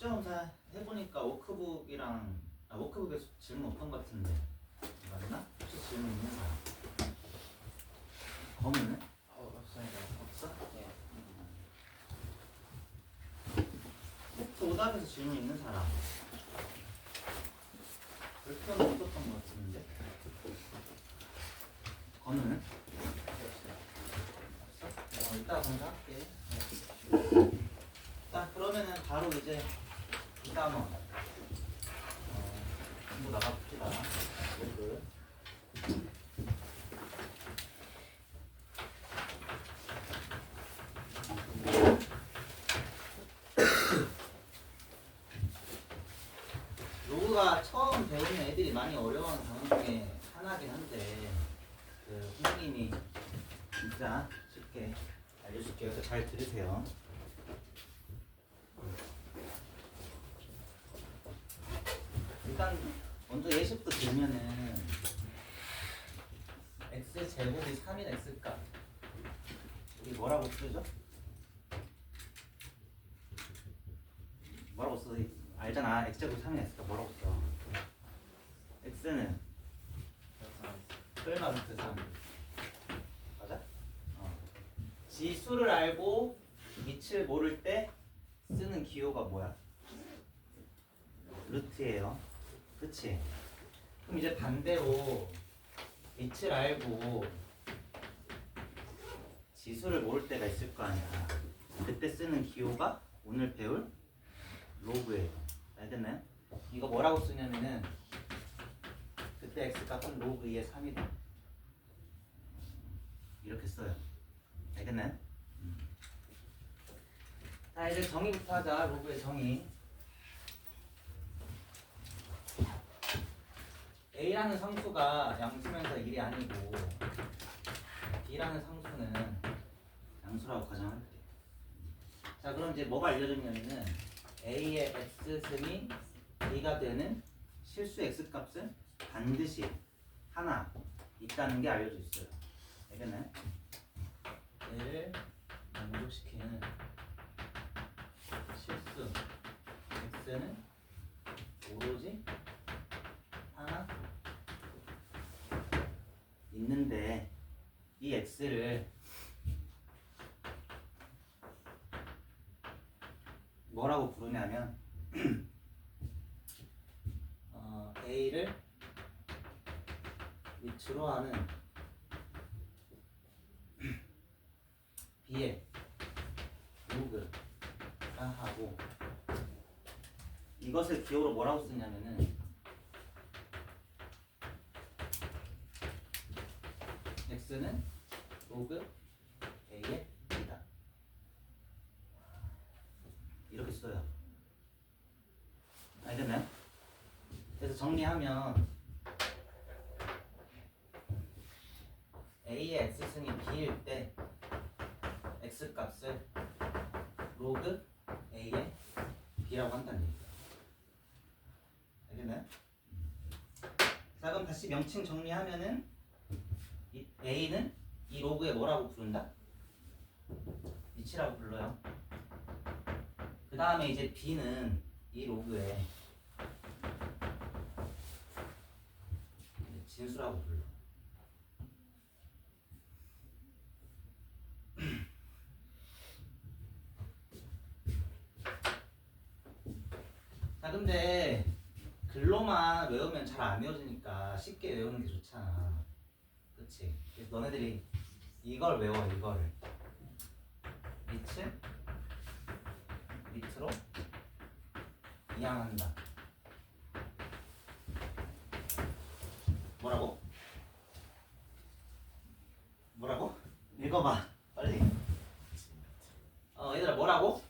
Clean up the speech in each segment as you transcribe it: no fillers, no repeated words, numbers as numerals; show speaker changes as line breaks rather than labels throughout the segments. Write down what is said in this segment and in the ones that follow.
숙제검사 해보니까 워크북에서 질문 없던 것 같은데 맞나? 혹시 질문 있는 사람? 검은?
없습니다.
없어?
예.
혹시 오답에서 질문 있는 사람? 별표는 없었던 것 같은데 검은? 없어? 이따가 검사할게. 자 그러면은 바로 이제 2단원 공부 나가봅시다. 로그가 처음 배우는 애들이 많이 어려워하는 단원 중에 하나긴 한데 그 선생님이 진짜 쉽게 알려줄게요. 그래서 잘 들으세요. 일단 먼저 예시부터 들면은 x제곱이 3인 x값 우리 뭐라고 쓰죠? 뭐라고 써? 알잖아. x제곱 3인 x값 뭐라고 써? x는 설마 루트 3 맞아? 지수를 알고 밑을 모를 때 쓰는 기호가 뭐야? 루트예요. 그치? 그럼 이제 반대로 밑을 알고 지수를 모를 때가 있을 거 아니야. 그때 쓰는 기호가 오늘 배울 로그예요. 알겠나요? 이거 뭐라고 쓰냐면은 그때 x값은 로그 2의 3이다. 이렇게 써요. 알겠나요? 자 이제 정의부터 하자. 로그의 정의. A라는 상수가 양수면서 1이 아니고 B라는 상수는 양수라고 가정할게. 자 그럼 이제 뭐가 알려졌냐면은 A의 x승이 B가 되는 실수 x값은 반드시 하나 있다는 게 알려져 있어요. 알겠나요? 얘를 만족시키는 실수 x는 오로지 하나 있는데 이 x를 뭐라고 부르냐면 a를 밑으로 하는 b의 로그라 하고 이것을 기호로 뭐라고 쓰냐면은 x는 로그 a의 b다 이렇게 써요. 알겠나요? 그래서 정리하면 a의 x승이 b일 때 x값을 로그 a의 b라고 한다는 얘기예요. 알겠나요? 자 그럼 다시 명칭 정리하면은 이 a는 이 로그에 뭐라고 부른다? 위치라고 불러요. 그 다음에 이제 b는 이 로그에 진수라고 불러. 자 근데 글로만 외우면 잘 안 외워지니까 쉽게 외우는 게 좋잖아. 그치? 그래서 너네들이 이걸 외워. 이거를 밑으로 이항한다. 뭐라고? 뭐라고? 읽어봐 빨리. 얘들아 뭐라고?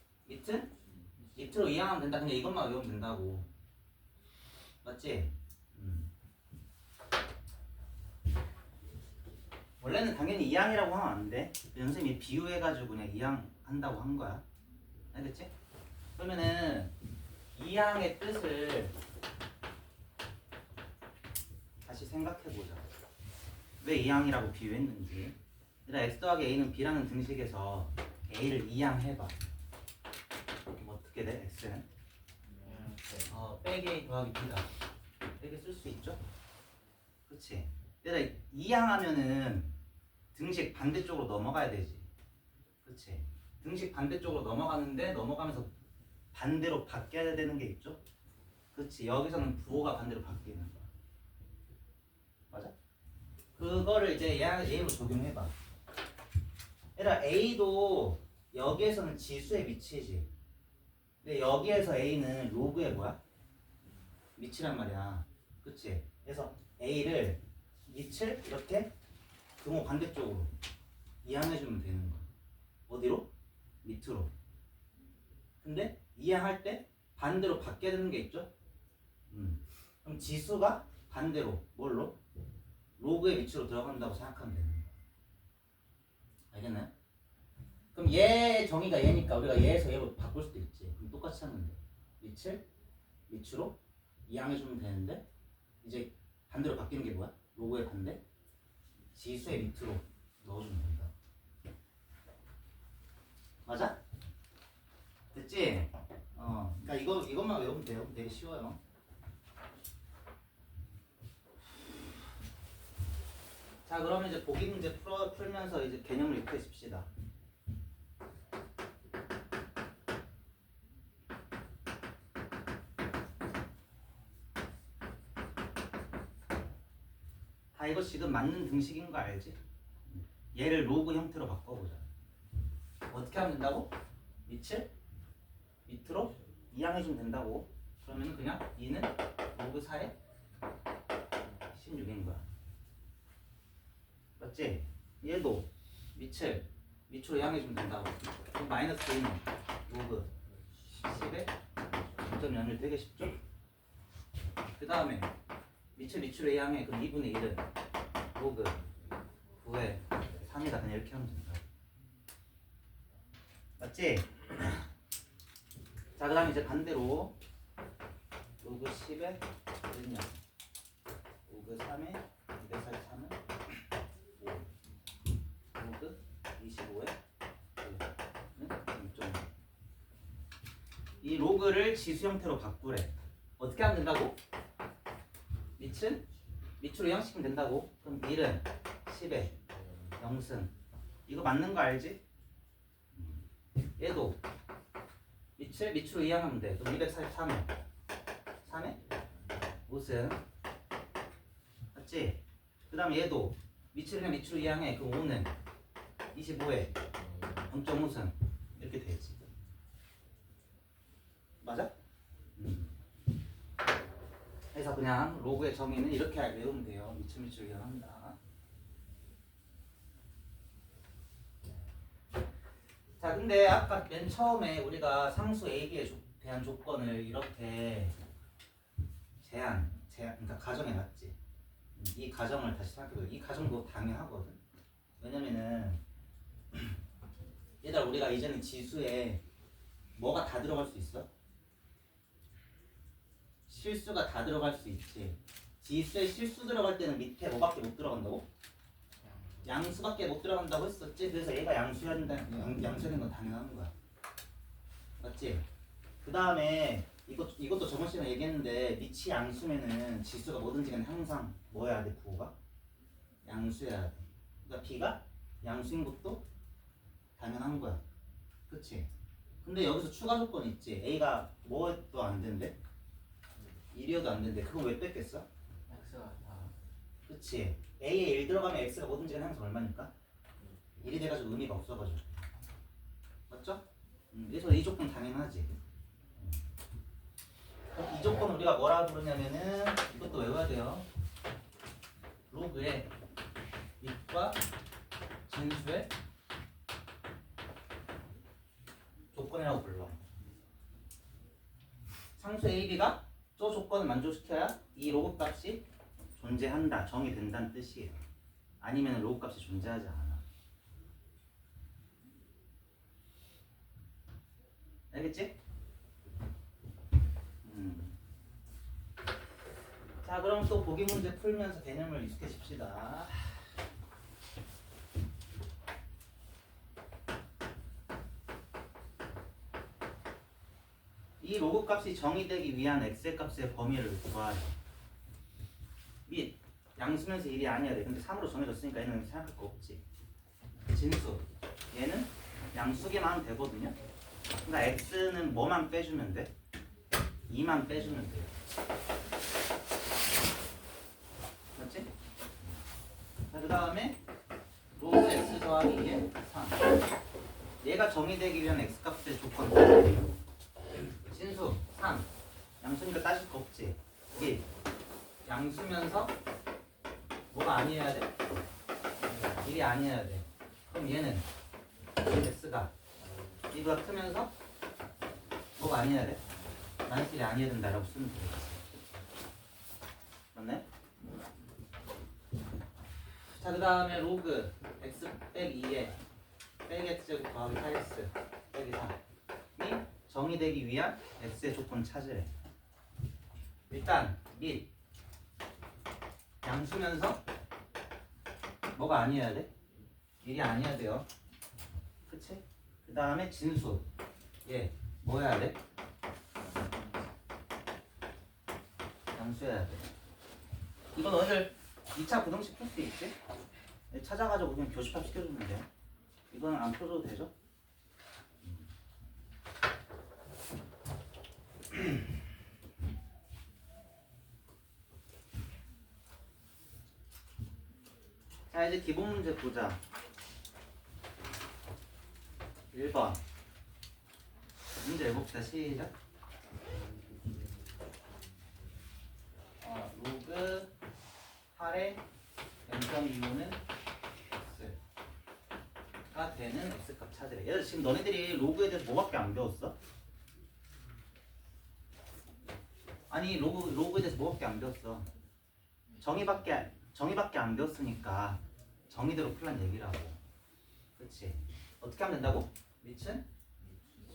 밑으로 이항하면 된다. 그냥 이것만 외우면 된다고. 맞지? 원래는 당연히 이항이라고 하면 안 돼. 선생님이 비유해가지고 그냥 이항한다고 한 거야. 알겠지? 그러면은 이항의 뜻을 다시 생각해보자. 왜 이항이라고 비유했는지. 얘들아 x 더하기 a는 b라는 등식에서 a를 이항해봐. 그럼 어떻게 돼? x는 빼기 A 더하기 B다. 이렇게 쓸 수 있죠? 그치? 얘들아, 이항하면은 등식 반대쪽으로 넘어가야 되지. 그치? 등식 반대쪽으로 넘어가는데 넘어가면서 반대로 바뀌어야 되는 게 있죠? 그치? 여기서는 부호가 반대로 바뀌는 거야. 맞아? 그거를 이제 A로 적용해봐. 얘들아, A도 여기에서는 지수의 미치지. 근데 여기에서 A는 로그의 뭐야? 미치란 말이야. 그치? 그래서 A를 밑을 이렇게 등호 반대쪽으로 이항해주면 되는 거야. 어디로? 밑으로. 근데 이항할 때 반대로 바뀌어야 되는 게 있죠? 그럼 지수가 반대로 뭘로? 로그의 밑으로 들어간다고 생각하면 되는 거야. 알겠나요? 그럼 얘 정의가 얘니까 우리가 얘에서 얘로 바꿀 수도 있지. 그럼 똑같이 하면 돼. 밑을 밑으로 이항해주면 되는데 이제 반대로 바뀌는 게 뭐야? 로그의 반대? 지수의 밑으로 넣어주면 된다. 맞아? 됐지? 그러니까 이것만 외우면 돼요. 되게 쉬워요. 자, 그러면 이제 보기 문제 풀면서 이제 개념을 익혀십시다. 다 이거 지금 맞는 등식인 거 알지? 얘를 로그 형태로 바꿔보자. 어떻게 하면 된다고? 밑을 밑으로 이항해주면 된다고. 그러면 그냥 2는 로그 4에 16인 거야. 맞지? 얘도 밑을 밑으로 이항해주면 된다고. 그럼 마이너스 A는 로그 10에 0.01 되게 쉽죠? 그 다음에 밑을 밑으로 이항해. 그럼 2분의 1은 로그 9에 3이다. 그냥 이렇게 하면 된다. 맞지? 자, 그 다음에 이제 반대로 로그 10에 1은 0, 로그 3에 243은 5, 로그 25에 5는 0.5. 이 로그를 지수 형태로 바꾸래. 어떻게 하면 된다고? 밑은 밑으로 이항시키면 된다고. 그럼 1은 10에 0승. 이거 맞는 거 알지? 얘도 밑을 밑으로 이항하면 돼. 그럼 243에 3에 5승. 맞지? 그 다음에 얘도 밑을 그냥 밑으로 이항해. 그럼 5는 25에 0.5승. 이렇게 되지. 맞아? 그래서 그냥 로그의 정의는 이렇게 외우면 돼요. 밑을 밑으로 이항한다. 자, 근데 아까 맨 처음에 우리가 상수 AB에 대한 조건을 이렇게 그러니까 가정해 놨지. 이 가정을 다시 생각해보자. 이 가정도 당연하거든. 왜냐면은 얘들아, 우리가 이제는 지수에 뭐가 다 들어갈 수 있어? 실수가 다 들어갈 수 있지. 지수에 실수 들어갈 때는 밑에 뭐밖에 못 들어간다고? 양수밖에 못 들어간다고 했었지. 그래서 얘가 양수해야 된다는 양수되는 건 당연한 거야. 맞지? 그 다음에 이것도 저번 시간에 얘기했는데 밑이 양수면은 지수가 뭐든지 간에 항상 뭐 해야 돼? 부호가? 양수해야 돼. 그러니까 B가 양수인 것도 당연한 거야. 그치? 근데 여기서 추가 조건이 있지. A가 뭐도 안 된대? 1이어도 안 된대. 그건 왜 뺐겠어?
X가 다
그치? A에 1 들어가면 X가 뭐든지 간에 항상 얼마니까? 1이 돼가지고 의미가 없어가지고. 맞죠? 그래서 이 조건 당연하지. 이 조건 우리가 뭐라고 부르냐면은 이것도 외워야 돼요. 로그의 밑과 진수의 조건이라고 불러. 상수 AB가 저 조건을 만족시켜야 이 로그 값이 존재한다, 정의된다는 뜻이에요. 아니면 로그 값이 존재하지 않아. 알겠지? 자, 그럼 또 보기 문제 풀면서 개념을 익숙해집시다. 이 이 로그 값이 정의되기 위한 x의 값의 범위를 구하래. 및 양수면서 1이 아니어야 돼. 근데 3으로 정해졌으니까 얘는 생각할 거 없지. 진수. 얘는 양수기만 하면 되거든요. 그러니까 x는 뭐만 빼주면 돼? 2만 빼주면 돼요. 맞지? 자, 그 다음에 로그 x 더하기 2의 3. 얘가 정의되기 위한 x값의 조건. 진수 3. 양수니까 따질 거 없지. 1. 양수면서 뭐가 아니어야 돼? 1이 아니어야 돼. 그럼 얘는 x가 1보다 크면서 뭐가 아니어야 돼? 마이너스 1이 아니어야 된다라고 쓰면 되겠지. 맞네? 자, 그 다음에 로그 x 빼기 2에 빼기 x제곱 더하기 4x 빼기 3이 정의되기 위한 x의 조건 찾으래. 일단 및 양수면서 뭐가 아니어야 돼? 1이 아니어야 돼요. 그치? 그 다음에 진수. 얘 뭐여야 돼? 양수여야 돼. 이건 너희들 2차 부등식 풀 수 있지? 찾아가지고 그냥 교집합 시켜주면 돼. 이건 안 풀어줘도 되죠? 자, 이제 기본 문제 보자. 1번 문제 해봅시다. 시작. 로그 8의 m.25는 x가 되는 x값 찾으래. 얘들 지금 너네들이 로그에 대해서 뭐밖에 안 배웠어? 아니 로그에 대해서 뭐밖에 안 배웠어? 정의밖에 안 배웠으니까 정의대로 풀란 얘기라고. 그렇지? 어떻게 하면 된다고? 밑은?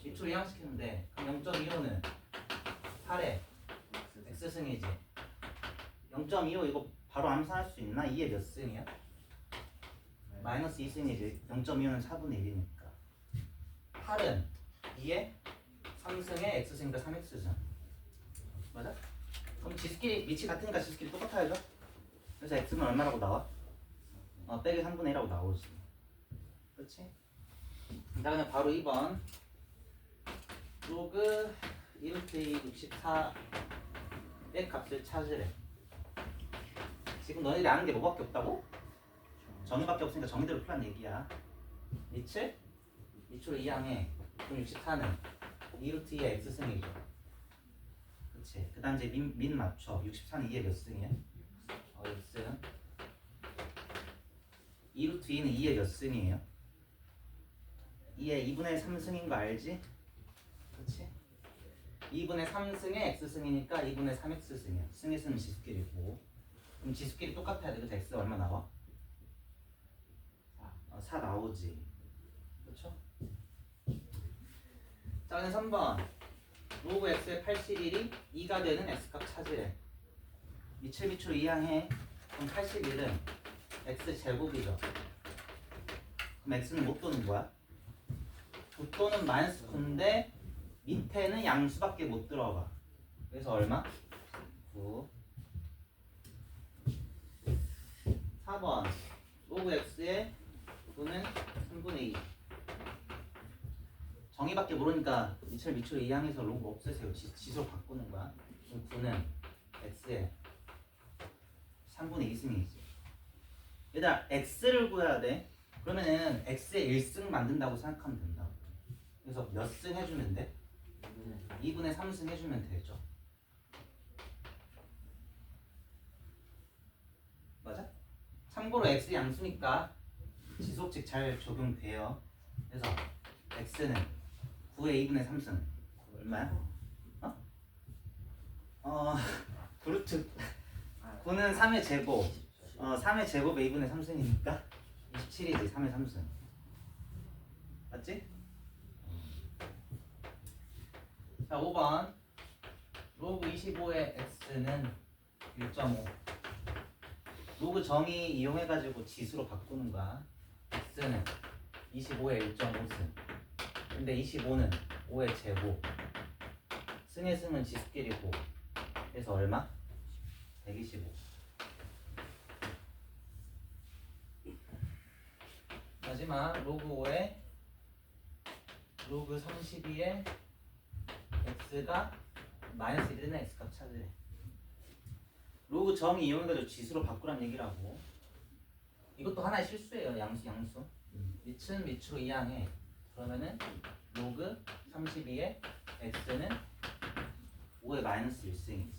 밑으로 이항시키면 돼. 그럼 0.25는 8의 x승이지. 0.25 이거 바로 암산할 수 있나? 2의 몇 승이야? 마이너스 2승이지. 0.25는 4분의 1이니까. 8은 2의 3승의 x승이니까 3x승. 맞아? 그럼 지수끼리 밑이 같으니까 지수끼리 똑같아야죠? 그래서 x는 얼마라고 나와? 빼기 3분의 1이라고 나오지. 그렇지? 자, 그냥 바로 2번 로그 1루트 64의 값을 찾으래. 지금 너희들이 아는 게 뭐밖에 없다고? 정의밖에 없으니까 정의대로 풀란 얘기야. 밑을 밑으로 이항해. 그럼 64는 2루트 2의 x승이죠. 그치? 그 다음 이제 민 맞춰. 64는 2의 몇 승이야? x승. 2루트 2는 2의 몇 승이에요? 2의 2분의 3승인 거 알지? 그치? 2분의 3승의 x승이니까 2분의 3x승이야. 승의 승은 지수끼리고. 그럼 지수끼리 똑같아야 돼. 그래서 x가 얼마 나와? 4 나오지. 그렇죠? 자, 그럼 3번 로그 x의 81이 2가 되는 x값 찾으래. 밑으로 이항해. 그럼 81은 x제곱이죠. 그럼 x는 못 도는 거야? 도는 마이너스 9인데 밑에는 양수밖에 못 들어가. 그래서 얼마? 9. 4번 로그 x의 9는 3분의 2. 정의밖에 모르니까 밑으로 이항해서 로그 없애세요. 지수로 바꾸는 거야. 그럼 9는 x의 3분의 2승이지. 얘들아 x를 구해야 돼. 그러면은 x의 1승 만든다고 생각하면 된다. 그래서 몇 승 해주면 돼? 2분의 3승 해주면 되죠. 맞아? 참고로 x 양수니까 지속식 잘 적용돼요. 그래서 x는 9의 2분의 3승 얼마야? 루트 9는 3의 제곱 3의 제곱에 2분의 3승이니까 27이지. 3의 3승 맞지? 자, 5번 로그 25의 x는 1.5. 로그 정의 이용해가지고 지수로 바꾸는 거야. x는 25의 1.5승. 근데 25는 5의 제곱 승의 승은 지수끼리고 그래서 얼마? 125. 마지막 로그 5에 로그 32에 x가 마이너스 1이나 x값 찾으래. 로그 정의 이용해가지고 지수로 바꾸란 얘기라고. 이것도 하나의 실수예요. 양수. 밑은 밑으로 이항해. 그러면은 로그 32에 x는 5의 마이너스 1승이지.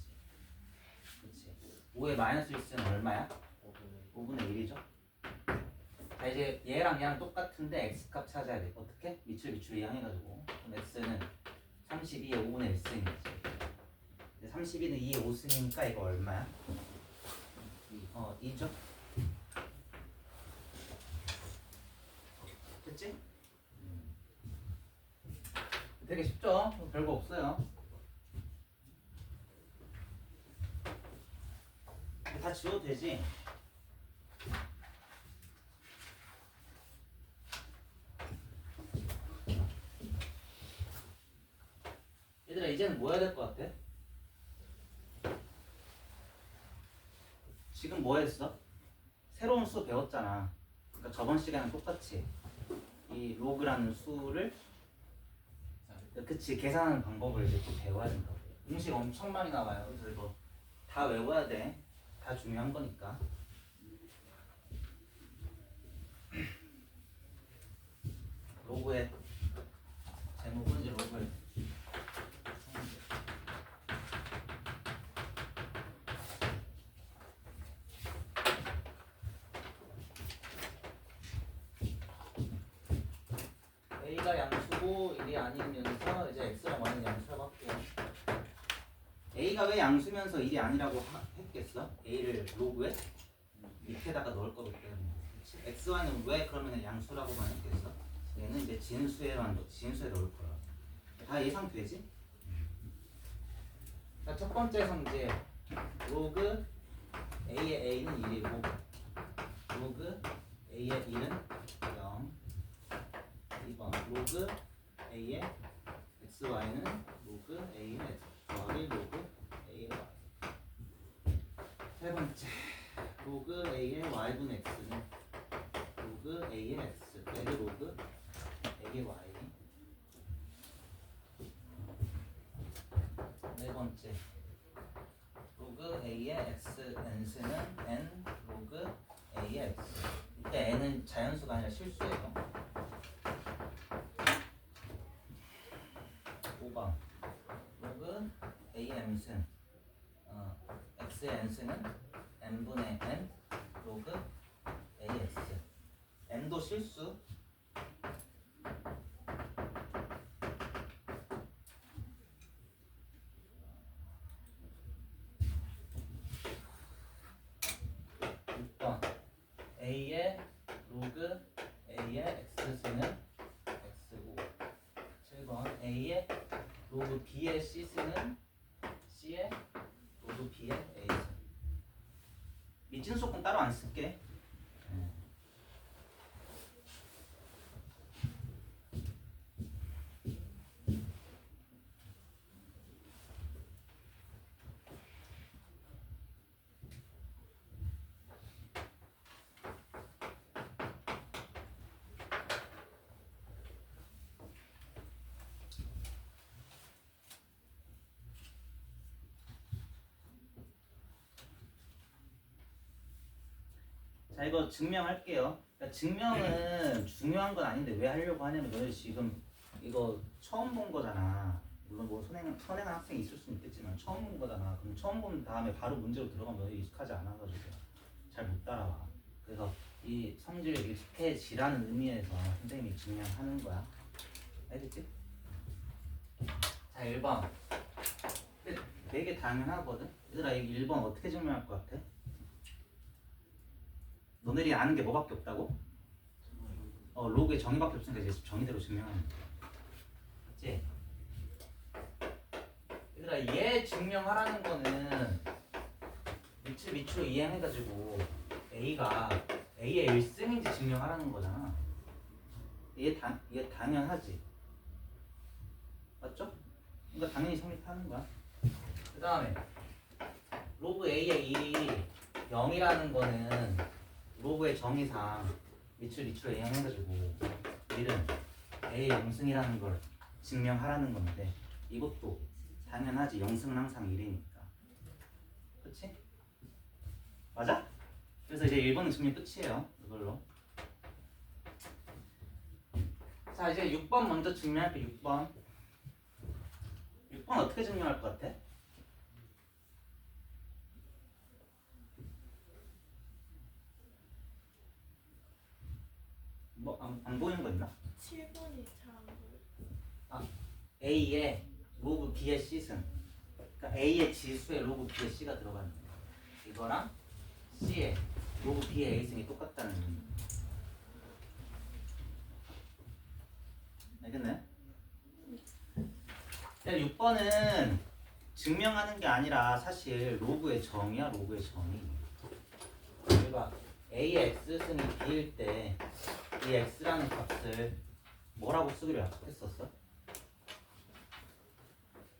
그치? 5의 마이너스 1승은 얼마야? 5분의 1이죠. 자, 이제 얘랑 얘랑 똑같은데 x값 찾아야 돼. 어떻게? 밑으로 이항해가지고. 그럼 x는 32의 5분의 1승이지. 32는 2의 5승이니까 이거 얼마야? 2죠? 됐지? 되게 쉽죠? 별거 없어요. 다 지워도 되지? 얘들아 이제는 뭐 해야 될 것 같아? 지금 뭐 했어? 새로운 수 배웠잖아. 그러니까 저번 시간은 똑같이 이 로그라는 수를 그치 계산하는 방법을 이제 또 배워야 된다고. 공식 엄청 많이 나와요. 그래서 이거 다 외워야 돼. 다 중요한 거니까. 로그의 제목은 이제 로그의 A가 양수고 1이 아니면서 이제 X랑 Y는 양수라고 할게요. A가 왜 양수면서 1이 아니라고 했겠어? A를 로그에 밑에다가 넣을 거기 때문에. X, Y는 왜 그러면 양수라고만 했겠어? 얘는 이제 진수에 넣을 거야. 다 예상되지? 자, 첫 번째 성질 로그 A의 A는 1이고 로그 A의 1은 0. 2번 로그 A의 XY는 로그 A의 X 더하기 로그 A의 Y. 세 번째 로그 A의 Y분의 X는 로그 A의 X 빼기 로그 A의 Y. 네 번째 로그 A의 X n승은 n 로그 A의 X. 이때 n은 자연수가 아니라 실수예요. 5번 로그 A m승 X의 n승은 n분의 n 로그 AX. n도 실수. A의 로그 A의 X승은 X고 7번 A의 로그 B의 C승은 C의 로그 B의 A승. 미진수건 따로 안 쓸게. 자, 이거 증명할게요. 그러니까 증명은 중요한 건 아닌데 왜 하려고 하냐면 너희 지금 이거 처음 본 거잖아. 물론 뭐 선행한 학생이 있을 수는 있겠지만 처음 본 거잖아. 그럼 처음 본 다음에 바로 문제로 들어가면 너희 익숙하지 않아가지고 잘 못 따라와. 그래서 이 성질에 익숙해지라는 의미에서 선생님이 증명하는 거야. 알겠지? 자, 1번. 되게 당연하거든? 얘들아, 이 1번 어떻게 증명할 것 같아? 너네들이 아는 게 뭐밖에 없다고? 로그의 정의밖에 없으니까 이제 정의대로 증명하는 거야. 맞지? 얘들아, 얘 증명하라는 거는 밑으로 이행해가지고 A가 A의 1승인지 증명하라는 거잖아. 얘 당연하지. 맞죠? 그러니까 당연히 성립하는 거야. 그 다음에 로그 A의 이 0이라는 거는 로그의 정의상 밑줄 밑줄로 이항해가지고 일은 A의 영승이라는 걸 증명하라는 건데 이것도 당연하지. 영승은 항상 1이니까. 그치? 맞아? 그래서 이제 1번은 증명 끝이에요. 이걸로. 자 이제 6번 먼저 증명할게. 6번 어떻게 증명할 것 같아? 뭐 안 보이는 거 있나?
7번이 잘 안 보여.
아 A의 로그 B의 C승. 그러니까 A의 지수에 로그 B의 C가 들어가는 거야. 이거랑 C의 로그 B의 A승이 똑같다는 의미. 알겠나요? 6번은 증명하는 게 아니라 사실 로그의 정의야. 로그의 정의. 우리가 A의 X승이 B일 때 이 X라는 값을 뭐라고 쓰기로 약속했었어?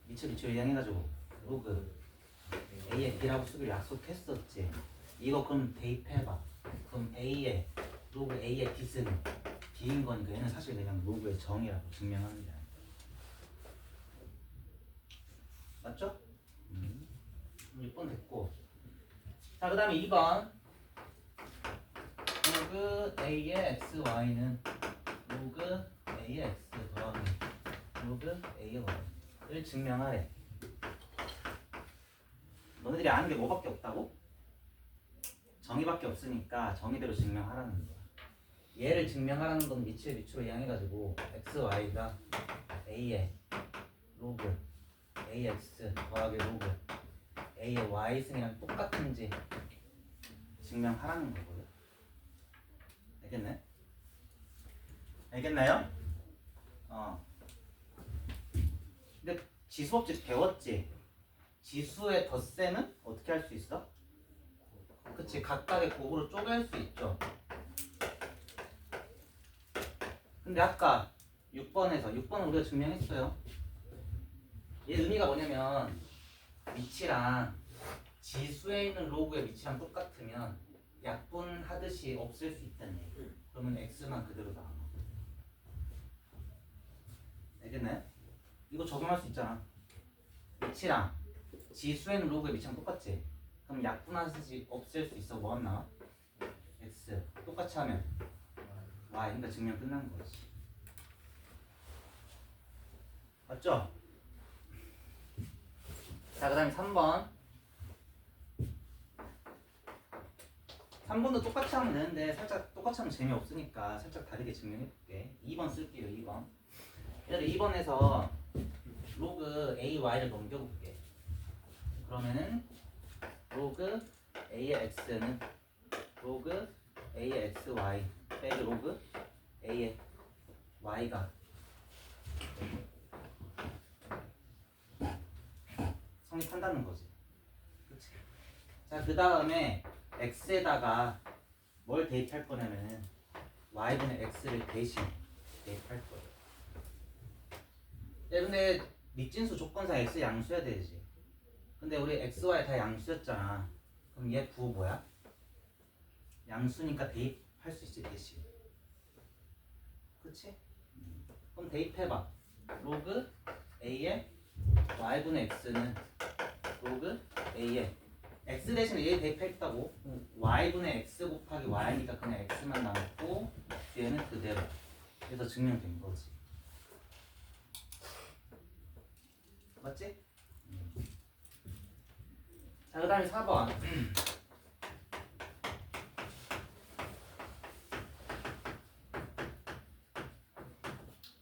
미처 이항해가지고 로그 A의 B라고 쓰기로 약속했었지. 이거 그럼 대입해봐. 그럼 A의 로그 A의 B승 B인 거니까 얘는 사실 그냥 로그의 정의라고 증명하는 게 아니야. 맞죠? 6번 됐고. 자, 그 다음에 2번. 로그 A의 X, Y는 로그 A의 X 더하기 로그 A의 Y를 증명하래. 너네들이 아는 게 뭐밖에 없다고? 정의밖에 없으니까 정의대로 증명하라는 거야. 얘를 증명하라는 건 밑으로 이항해가지고 X, Y가 A의 로그 AX 더하기 로그 A의 Y승이랑 똑같은지 증명하라는 거고요. 알겠네? 알겠나요? 근데 지수법칙 배웠지? 지수의 덧셈은 어떻게 할 수 있어? 그치, 각각의 곱으로 쪼갤 수 있죠. 근데 아까 6번은 우리가 증명했어요. 얘 의미가 뭐냐면 위치랑 지수에 있는 로그의 위치랑 똑같으면 약분하듯이 없앨 수 있다는 얘기. 그러면 x만 그대로 나와. 알겠나요? 이거 적용할 수 있잖아. 위치랑 지수에 있는 로그의 위치랑 똑같지? 그럼 약분하듯이 없앨 수 있어. 뭐가 나와? x. 똑같이 하면 y. 그러니까 증명 끝난 거지. 맞죠? 자, 그 다음에 3번. 3번도 똑같이 하면 되는데 살짝 똑같이 하면 재미없으니까 살짝 다르게 증명해볼게. 2번 쓸게요. 2번. 얘들 2번에서 로그 AY를 넘겨볼게. 그러면은 로그 A의 X는 로그 A의 XY 빼기 로그 A의 Y가 성립한다는 거지. 그치? 자, 그 다음에 X에다가 뭘 대입할 거냐면은 Y분의 X를 대신 대입할 거예요. 근데 밑진수 조건상 X 양수여야 되지. 근데 우리 XY 다 양수였잖아. 그럼 얘 부호 뭐야? 양수니까 대입할 수 있지 대신. 그치? 그럼 대입해봐. 로그 A의 Y분의 X는 로그 A의 X 대신에 얘 대입했다고. Y분의 X 곱하기 Y니까 그냥 X만 남았고 얘는 그대로. 그래서 증명된 거지. 맞지? 자, 그 다음에 4번.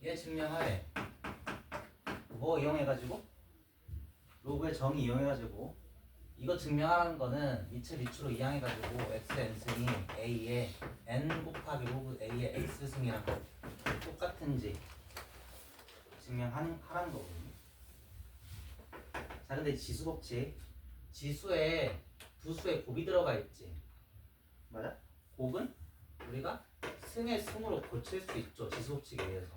얘 증명하래. 뭐 이용해가지고? 로그의 정의 이용해가지고 이거 증명하라는 거는 밑으로 이항해가지고 xn승이 a의 n 곱하기 로그 a의 x승이랑 똑같은지 증명하라는 거거든요. 자, 근데 지수법칙 지수에 두 수의 곱이 들어가 있지. 맞아? 곱은 우리가 승의 승으로 고칠 수 있죠. 지수법칙에 의해서.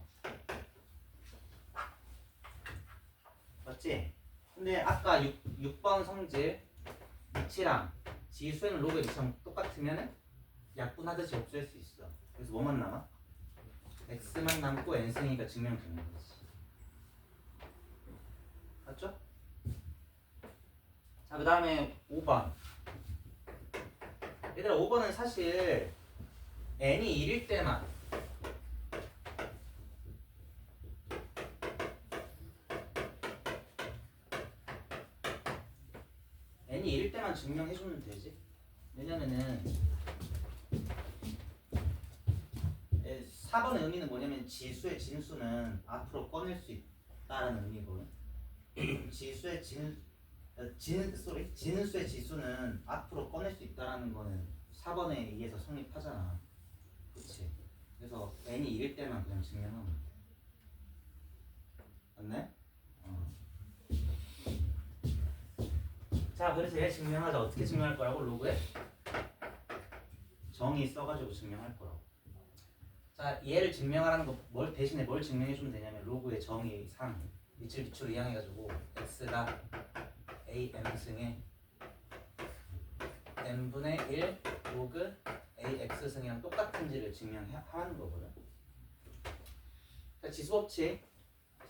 맞지? 근데 아까 6번 성질 위치랑 지수에는 로그의 위치랑 똑같으면은 약분하듯이 없앨 수 있어. 그래서 뭐만 남아? x만 남고 n승이니까 증명되는 거지. 맞죠? 자, 그 다음에 5번. 얘들아, 5번은 사실 n이 1일 때만 n이 1일 때만 증명해주면 되지. 왜냐면은 4번의 의미는 뭐냐면 지수의 진수는 앞으로 꺼낼 수 있다라는 의미거든. 지수의 진수의 지수는 앞으로 꺼낼 수 있다라는 거는 4번에 의해서 성립하잖아. 그렇지? 그래서 n이 1일 때만 그냥 증명하면 돼. 맞네? 자, 그래서 얘 증명하자. 어떻게 증명할 거라고? 로그에 정의 써가지고 증명할 거라고. 자, 얘를 증명하라는 거 대신에 뭘 증명해주면 되냐면 로그의 정의상 밑줄 밑줄을 이용해가지고 x가 am승의 n분의 1 로그 ax승이랑 똑같은지를 증명하는 거거든. 그러니까 지수법칙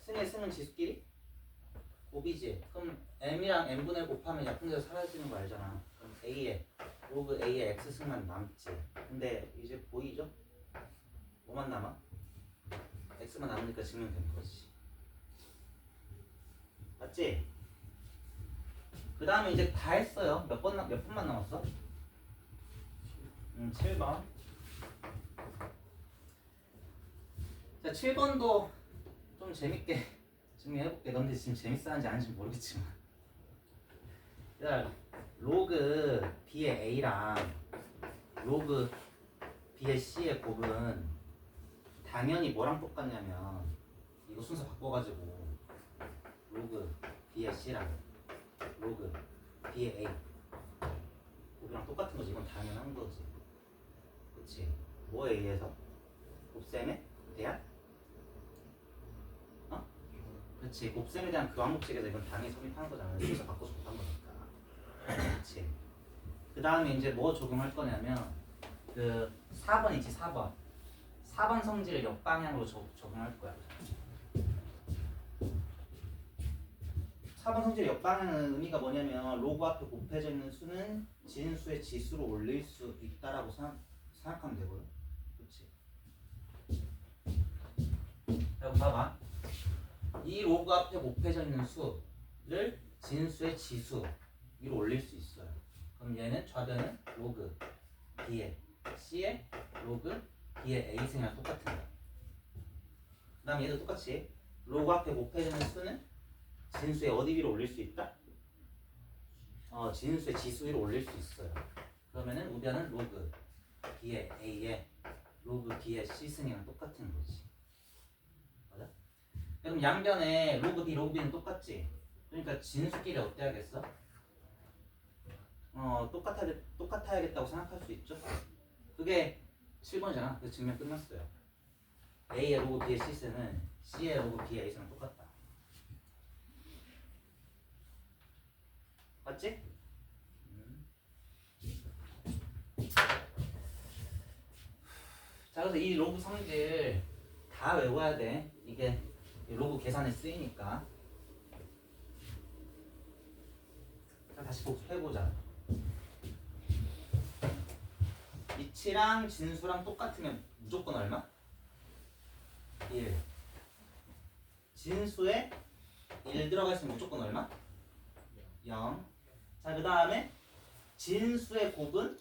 승의 승은 지수끼리 곱이지. 그럼 m이랑 n분의 1 곱하면 약분돼서 사라지는 거 알잖아. 그럼 로그 a의 x승만 남지. 근데 이제 보이죠? 뭐만 남아? x만 남으니까 증명되는 거지. 맞지? 그 다음에 이제 다 했어요. 몇 번만 남았어? 7번. 자, 7번도 좀 재밌게 증명해볼게. 근데 지금 재밌어하는지 아닌지 모르겠지만. 야, 로그 b의 a랑 로그 b의 c의 곱은 당연히 뭐랑 똑같냐면 이거 순서 바꿔가지고 로그 b의 c랑 로그 b의 a 곱이랑 똑같은 거지. 이건 당연한 거지. 그치? 뭐에 의해서? 곱셈에 대한? 그치? 곱셈에 대한 그 항목책에서 이건 당연히 성립하는 거잖아. 그래서 바꿔서 곱한 거니까. 그치? 그 다음에 이제 뭐 적용할 거냐면 그 4번 있지. 4번 성질을 역방향으로 적용할 거야. 4번 성질의 역방향은 의미가 뭐냐면 로그 앞에 곱해져 있는 수는 진수의 지수로 올릴 수 있다라고 생각하면 되고요. 그렇지? 자, 봐봐. 이 로그 앞에 곱해져 있는 수를 진수의 지수 위로 올릴 수 있어요. 그럼 얘는 좌변은 로그 b의 c의 로그 b의 a승이랑 똑같은 거야. 그 다음 얘도 똑같이 로그 앞에 곱해져 있는 수는 진수의 어디 위로 올릴 수 있다? 진수의 지수 위로 올릴 수 있어요. 그러면은 우변은 로그 b의 a의 로그 b의 c승이랑 똑같은 거지. 맞아? 그럼 양변에 로그 b, 로그 b는 똑같지? 그러니까 진수끼리 어때야겠어? 똑같아야겠다고 생각할 수 있죠? 그게 7번이잖아. 그 증명 끝났어요. a의 로그 b의 c승은 c의 로그 b의 a승은 똑같다. 맞지? 자, 그래서 이 로그 성질 다 외워야 돼. 이게 로그 계산에 쓰이니까. 자, 다시 복습해보자. 위치랑 진수랑 똑같으면 무조건 얼마? 1. 진수에 1 들어가 있으면 무조건 얼마? 0. 자, 그 다음에 진수의 곱은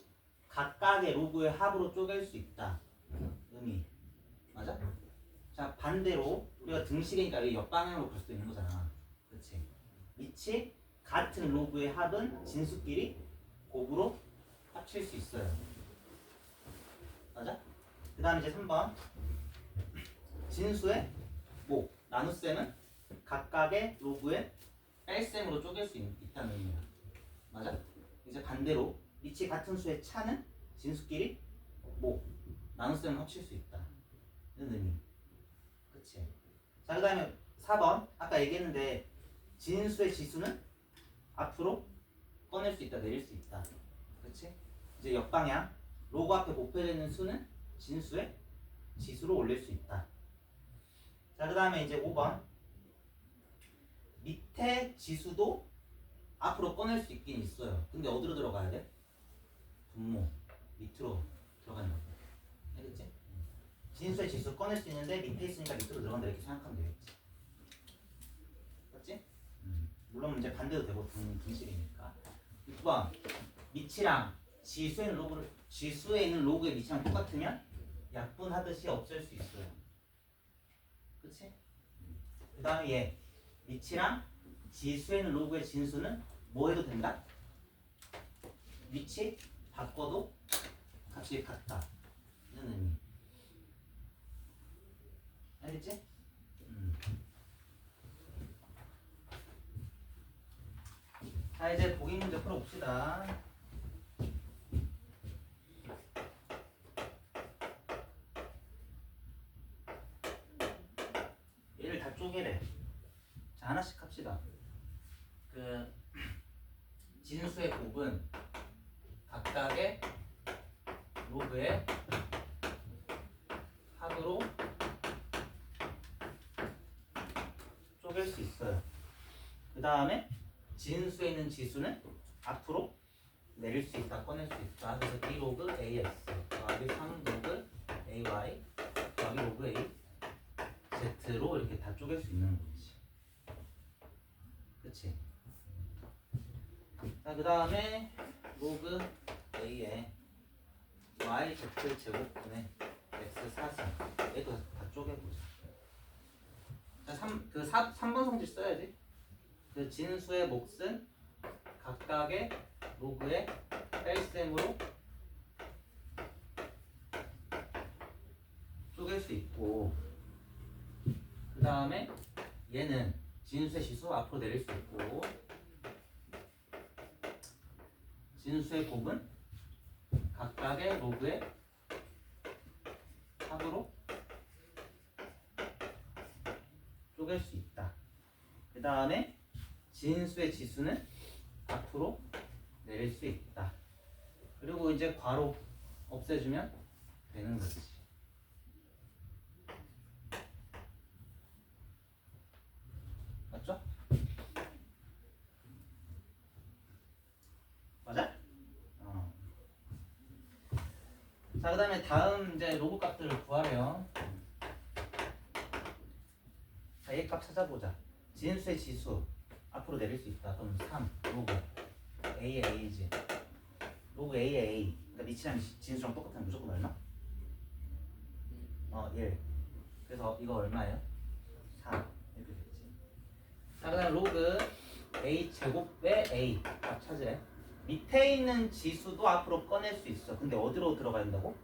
각각의 로그의 합으로 쪼갤 수 있다. 의미. 맞아? 자, 반대로 우리가 등식이니까 이 역방향으로 볼 수도 있는 거잖아. 그렇지? 위치 같은 로그의 합은 진수끼리 곱으로 합칠 수 있어요. 맞아? 그 다음 이제 3번. 진수의 나눗셈은 각각의 로그의 뺄셈으로 쪼갤 수 있다는 의미야. 맞아? 이제 반대로 위치 같은 수의 차는 진수끼리 나눗셈을 합칠 수 있다. 이런 의미. 그치? 자, 그 다음에 4번. 아까 얘기했는데 진수의 지수는 앞으로 꺼낼 수 있다, 내릴 수 있다. 그렇지? 이제 역방향. 로그 앞에 목표되어 있는 수는 진수의 지수로 올릴 수 있다. 자, 그 다음에 이제 5번. 밑에 지수도 앞으로 꺼낼 수 있긴 있어요. 근데 어디로 들어가야 돼? 분모 밑으로 들어간다고. 알겠지? 진수의 지수 꺼낼 수 있는데 밑에 있으니까 밑으로 들어간다 이렇게 생각하면 되겠지. 맞지? 물론 문제 반대도 되고 등식이니까. 6번. 밑이랑 지수에 있는 로그의 밑이랑 똑같으면 약분하듯이 없앨 수 있어요. 그치? 그 다음에 얘 밑이랑 지수에 있는 로그의 진수는 뭐 해도 된다? 위치 바꿔도 값이 같다 이런 의미. 알겠지? 자, 이제 보기 문제 풀어봅시다. 얘를 다 쪼개래. 자, 하나씩 합시다. 그 진수의 곱은 각각의 로그의 합으로 쪼갤 수 있어요. 그 다음에 진수에 있는 지수는 앞으로 내릴 수 있다, 꺼낼 수 있다. 그래서 D 로그 AX 더하기 3 로그 AY 더하기 로그 A Z로 이렇게 다 쪼갤 수 있는 거지. 그치? 자, 그 다음에 로그 A에 YZ 제곱분의 X 4승 얘도 다 쪼개보자. 자, 3번 성질 써야지. 그 진수의 몫은 각각의 로그의 뺄셈으로 쪼갤 수 있고, 그 다음에 얘는 진수의 지수 앞으로 내릴 수 있고, 진수의 곱은 각각의 로그의 합으로 쪼갤 수 있다. 그 다음에 진수의 지수는 앞으로 내릴 수 있다. 그리고 이제 괄호 없애주면 되는 거지. 맞죠? 맞아? 자, 그 다음에 다음 이제 로그 값들을 구하래요. 자, 얘 값 찾아보자. 진수의 지수 앞으로 내릴 수 있다. 그럼 3 로그 A의 A지. 로그 A의 A. 그러니까 밑이랑 진수랑 똑같으면 무조건 얼마? 1. 그래서 이거 얼마예요? 4. 이렇게 되지. 자, 그 다음 로그 A 제곱의 A 값 찾으래. 밑에 있는 지수도 앞으로 꺼낼 수 있어. 근데 어디로 들어가야 된다고?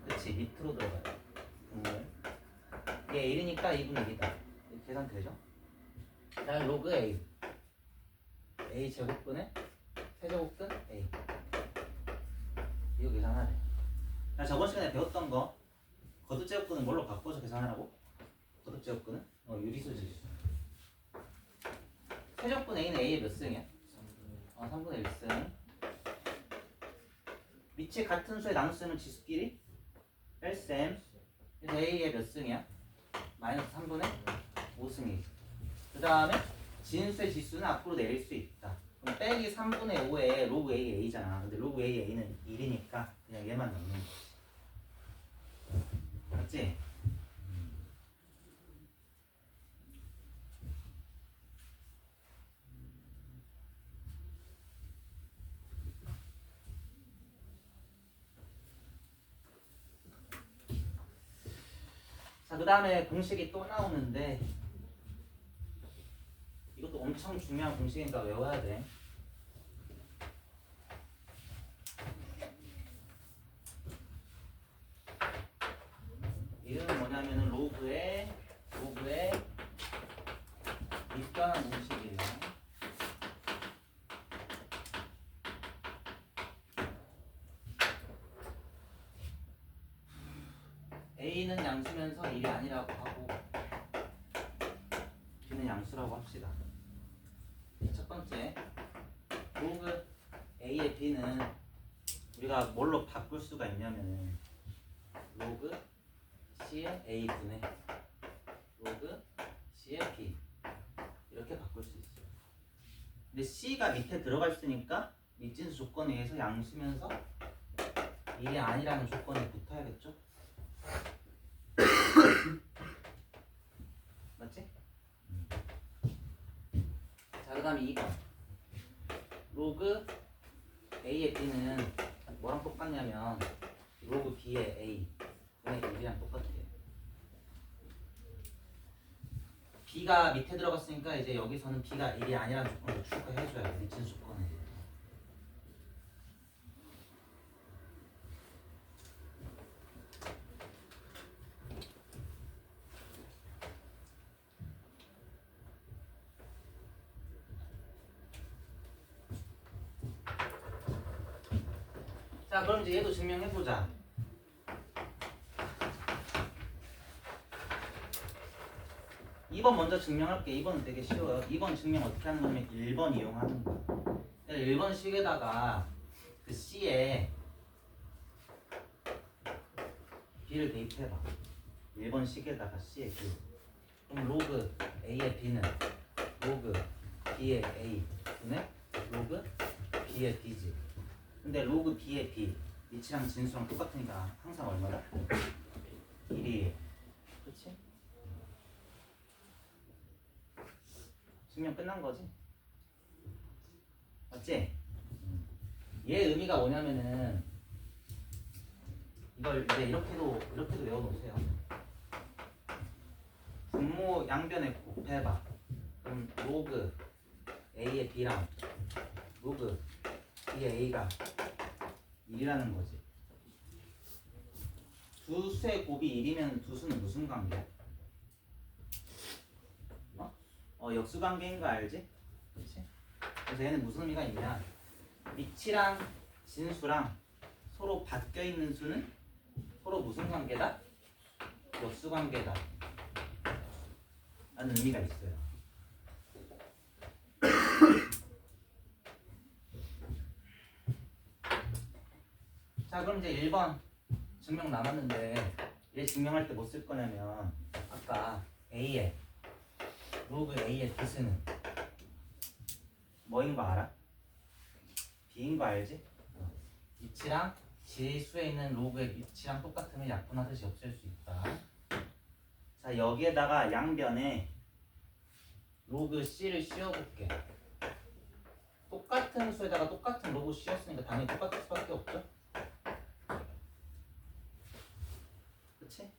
그치, 밑으로 들어가야 돼. 얘 1이니까 2분의 1이다. 이렇게 계산 되죠? 다음 로그 A A 제곱분의 세제곱근 A 이거 계산하래. 자, 저번 시간에 배웠던 거 거듭제곱근은 뭘로 바꿔서 계산하라고? 거듭제곱근은? 유리수 지수. 세제곱근 A는 A의 몇 승이야? 3분의 1승. 밑이 같은 수의 나눗셈은 지수끼리 뺄셈. 그래서 A의 몇 승이야? 마이너스 3분의 5승이지. 그 다음에 진수의 지수는 앞으로 내릴 수 있다. 그럼 빼기 3분의 5에 로그 A A잖아. 근데 로그 A A는 1이니까 그냥 얘만 넣는 거지. 맞지? 자, 그 다음에 공식이 또 나오는데 이것도 엄청 중요한 공식이니까 외워야 돼. 이름은 뭐냐면은 로그의 밑변환 공식이에요. A는 양수면서 1이 아니라고 하고 B는 양수라고 합시다. 번째 로그 A의 B는 우리가 뭘로 바꿀 수가 있냐면은 로그 C의 A 분의 로그 C의 B 이렇게 바꿀 수 있어요. 근데 C가 밑에 들어가 있으니까 밑진수 조건에 의해서 양수면서 일이 아니라는 조건에 붙어야겠죠? 맞지? 자, 그 다음에 2번 로그 A의 B는 뭐랑 똑같냐면 로그 B의 A 분의 1이랑 똑같아요. B가 밑에 들어갔으니까 이제 여기서는 B가 1이 아니라는 조건을 추가해줘야 돼. 밑진수 조건에. 자, 그럼 이제 얘도 증명해보자. (2번) 먼저 증명할게. 2번은 되게 쉬워요. 2번 증명 어떻게 하는 거냐면 1번 이용하는 거야. 1번 식에다가 그 C에 B를 대입해봐. 1번 식에다가 C에 B. 그럼 로그 A의 B는 로그 B의 A 분의 로그 B의 B지. 근데 로그 B의 B 위치랑 진수랑 똑같으니까 항상 얼마다? 1이. 그치? 증명 끝난 거지? 맞지? 얘 의미가 뭐냐면은 이걸 이제 이렇게도 외워놓으세요. 분모 양변에 곱해봐. 그럼 로그 A의 B랑 로그 B의 A가 1이라는 거지. 두 수의 곱이 1이면 두 수는 무슨 관계야? 역수관계인 거 알지? 그렇지? 그래서 얘는 무슨 의미가 있냐? 밑이랑 진수랑 서로 바뀌어 있는 수는 서로 무슨 관계다? 역수관계다 라는 의미가 있어요. 자, 그럼 이제 1번 증명 남았는데 얘 증명할 때 뭐 쓸 거냐면 아까 A의 로그 A의 B수는 뭐인 거 알아? B인 거 알지? 위치랑 지수에 있는 로그의 위치랑 똑같으면 약분하듯이 없앨 수 있다. 자, 여기에다가 양변에 로그 C를 씌워볼게. 똑같은 수에다가 똑같은 로그 씌웠으니까 당연히 똑같을 수밖에 없죠? 그치?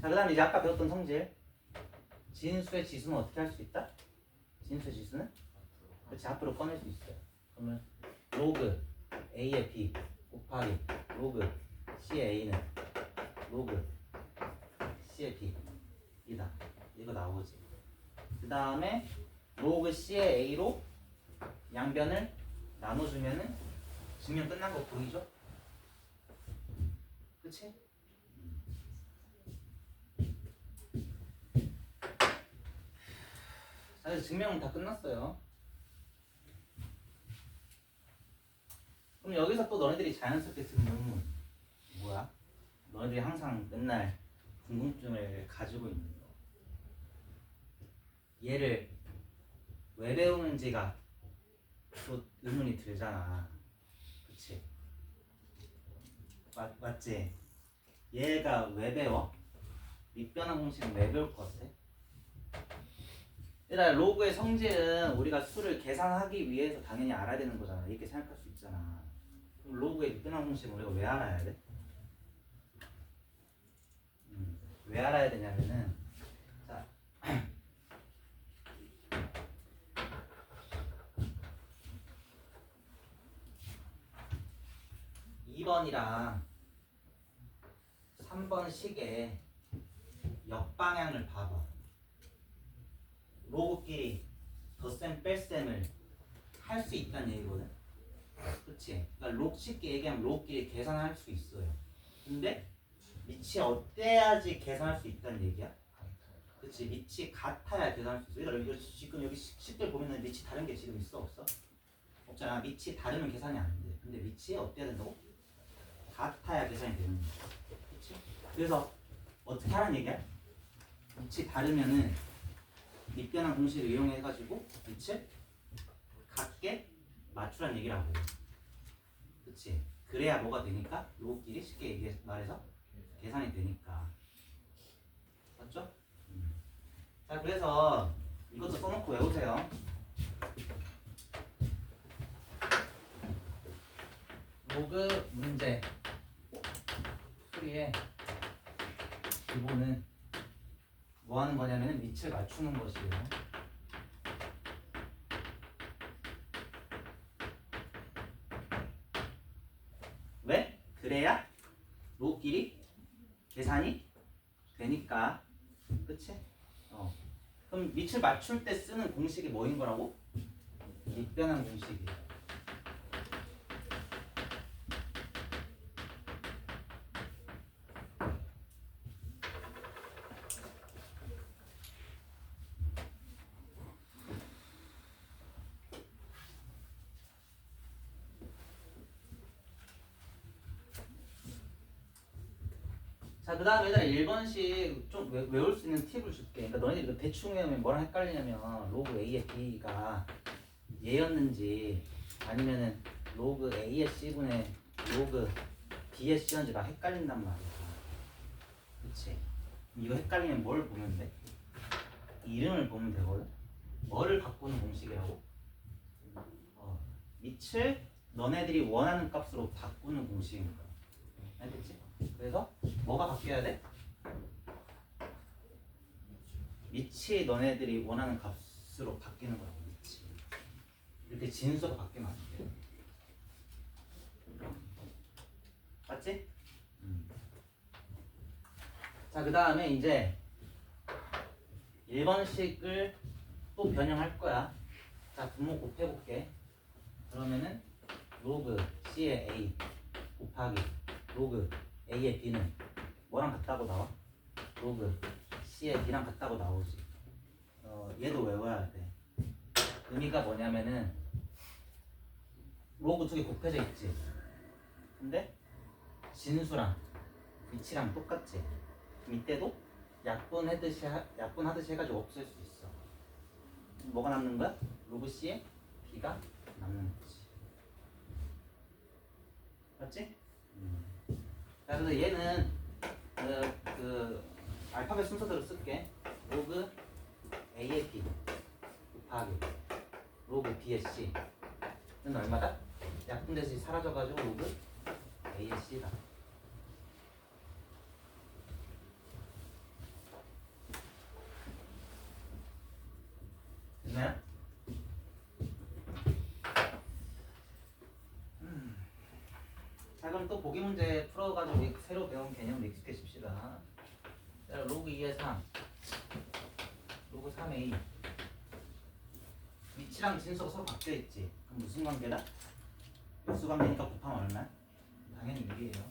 자, 그 다음에 이제 아까 배웠던 성질. 진수의 지수는 어떻게 할 수 있다? 진수의 지수는? 그렇지, 앞으로 꺼낼 수 있어요. 그러면 로그 A의 B 곱하기 로그 C의 A는 로그 C의 B 이다. 이거 나오지. 그 다음에 로그 C의 A로 양변을 나눠주면은 증명 끝난 거 보이죠? 그치? 자, 그래서 증명은 다 끝났어요. 그럼 여기서 또 너네들이 자연스럽게 드는 의문 뭐야? 너네들이 항상 맨날 궁금증을 가지고 있는 거. 얘를 왜 배우는지가 또 의문이 들잖아. 그치? 맞지? 얘가 왜 배워? 밑변환 공식은 왜 배울 것 같아? 일단 로그의 성질은 우리가 수를 계산하기 위해서 당연히 알아야 되는 거잖아. 이렇게 생각할 수 있잖아. 그럼 로그의 밑변환 공식은 우리가 왜 알아야 돼? 왜 알아야 되냐면은 자 2번이랑 3번 식의 역방향을 봐봐. 로그끼리 덧셈 뺄셈을 할 수 있다는 얘기거든. 그치? 그러니까 쉽게 얘기하면 로그끼리 계산할 수 있어요. 근데 밑이 어때야지 계산할 수 있다는 얘기야? 그치? 밑이 같아야 계산할 수 있어. 얘들아 이거 지금 여기 식들 보면은 밑이 다른 게 지금 있어 없어? 없잖아. 밑이 다르면 계산이 안 돼. 근데 밑이 어때야 된다고? 같아야 계산이 되는 거야. 그치? 그래서 어떻게 하라는 얘기야? 밑이 다르면은 밑변환 공식을 이용해가지고 밑을 같게 맞추라는 얘기라고. 그치? 그래야 뭐가 되니까? 로끼리 쉽게 말해서 계산이 되니까. 맞죠? 자, 그래서 이것도 써놓고 외우세요. 로그 문제 풀이의 기본은 뭐 하는 거냐면 밑을 맞추는 것이에요. 왜? 그래야 로끼리 계산이 되니까. 그치? 그럼 밑을 맞출 때 쓰는 공식이 뭐인 거라고? 밑변환 공식이에요. 자, 그 다음에 얘들아 1번씩 좀 외울 수 있는 팁을 줄게. 그러니까 너희들이 이거 대충 외우면 뭐랑 헷갈리냐면 로그 A의 B가 얘였는지 아니면은 로그 A의 C분의 로그 B의 C였는지가 헷갈린단 말이야. 그치? 이거 헷갈리면 뭘 보면 돼? 이름을 보면 되거든? 뭐를 바꾸는 공식이라고? 밑을 너네들이 원하는 값으로 바꾸는 공식인 거야. 알겠지? 그래서 뭐가 바뀌어야 돼? 밑이 너네들이 원하는 값으로 바뀌는 거라고. 밑이 이렇게 진수가 바뀌면 안 돼. 맞지? 자, 그 다음에 이제 1번식을 또 변형할 거야. 자, 분모 곱해볼게. 그러면은 로그 C의 A 곱하기 로그 A의 B는 뭐랑 같다고 나와? 로그 C의 B랑 같다고 나오지. 얘도 외워야 돼. 의미가 뭐냐면은 로그 두 개 곱해져 있지. 근데 진수랑 위치랑 똑같지. 이때도 약분하듯이 해가지고 없앨 수 있어. 뭐가 남는 거야? 로그 C의 B가 남는 거지. 맞지? 자, 그래서 얘는 그 알파벳 순서대로 쓸게. 로그 A의 B 곱하기 로그 B의 C는 얼마다? 약분 대신이 사라져가지고 로그 A의 C다. 됐나요? 자, 그럼 또 보기 문제 풀어가지고 새로 배운 개념을 익숙해집시다. 자, 로그 2의 3 로그 3의 2 위치랑 진수가 서로 바뀌어있지. 그럼 무슨 관계다? 역수 관계니까 곱하면 얼마? 당연히 1이에요.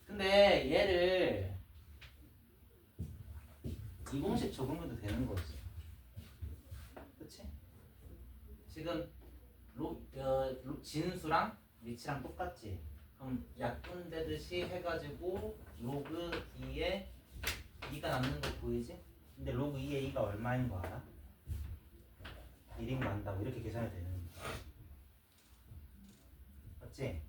근데 얘를 이 공식 적용해도 되는 거지. 그치? 지금 진수랑 위치랑 똑같지? 그럼 약분되듯이 해가지고 로그 2에 2가 남는 거 보이지? 근데 로그 2에 2가 얼마인 거 알아? 1인 거 안다고 이렇게 계산이 되는 거야. 맞지?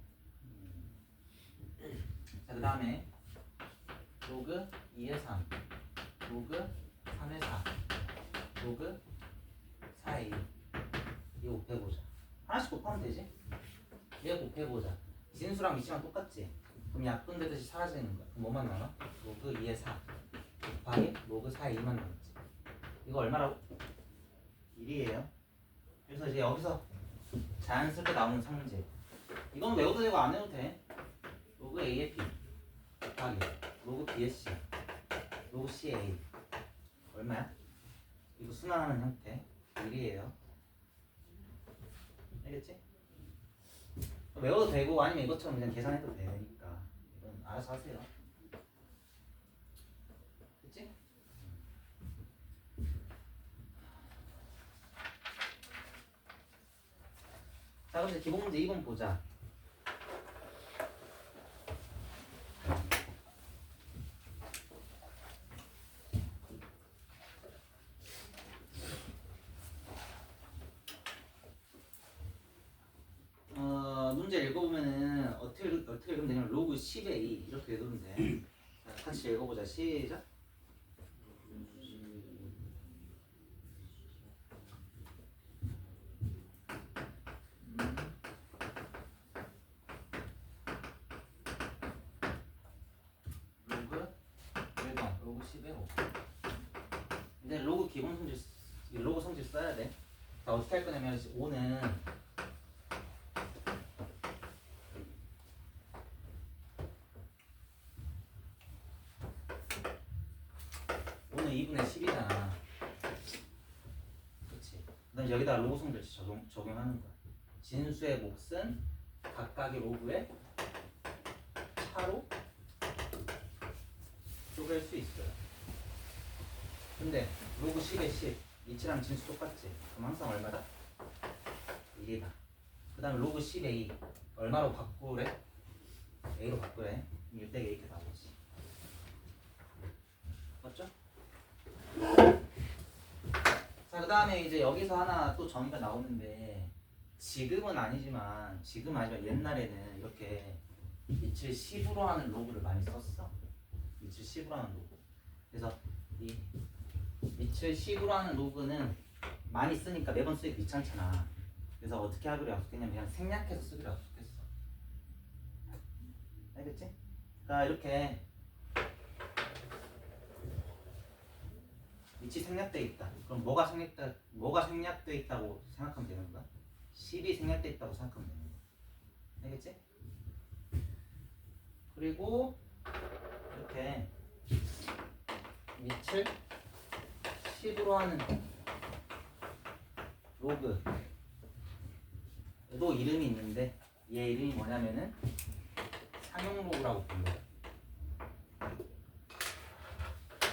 자, 그 다음에 로그 2의 3 로그 3의 4 로그 4의 2 이거 곱해보자. 하나씩 곱하면 되지? 얘 곱해보자. 진수랑 위치랑 똑같지? 그럼 약분되듯이 사라지는 거야. 그럼 뭐만 남아? 로그 2의 4 곱하기 로그 4의 2만 남았지. 이거 얼마라고? 1이에요. 그래서 이제 여기서 자연스럽게 나오는 상제. 이건 외워도 되고 안 외워도 돼. 로그 A의 B 곱하기 로그 B의 C 로그 C의 A 얼마야? 이거 순환하는 형태 1이에요. 알겠지? 외워도 되고 아니면 이것처럼 그냥 계산해도 되니까 이건 알아서 하세요. 그치? 자, 그럼 이제 기본 문제 2번 보자. 문제 읽어보면은 어떻게 읽으면 되냐면 로그 10의 2 이렇게 읽으면 돼. 자, 같이 읽어보자. 시작. 로그 1번 로그 10의 5. 근데 로그 기본 성질 로그 성질 써야 돼. 자, 어떻게 할 거냐면 5는 오늘 2분의 10이잖아. 그렇지. 그다음 여기다 로그 성질 적용하는 거야. 진수의 몫은 각각의 로그의 차로 쪼갤 수 있어요. 근데 로그 10의 10 이치랑 진수 똑같지? 그럼 항상 얼마다? 1이다. 그 다음에 로그 10의 2 얼마로 바꾸래? A로 바꾸래. 1대 A 이렇게 나오지. 맞죠? 자, 그 다음에 이제 여기서 하나 또 정의가 나오는데 지금은 아니지만 옛날에는 이렇게 밑을 10으로 하는 로그를 많이 썼어. 밑을 10으로 하는 로그. 그래서 이 밑을 10으로 하는 로그는 많이 쓰니까 매번 쓰기 귀찮잖아. 그래서 어떻게 하기로 약속했냐면 그냥 생략해서 쓰기로 약속했어. 알겠지? 자, 이렇게 밑이 생략돼 있다. 그럼 뭐가 생략돼 있다고 생각하면 되는 거야? 10이 생략돼 있다고 생각하면 되는 거야. 알겠지? 그리고 이렇게 밑을 10으로 하는 로그 또 이름이 있는데 얘 이름이 뭐냐면은 상용 로그라고 불러.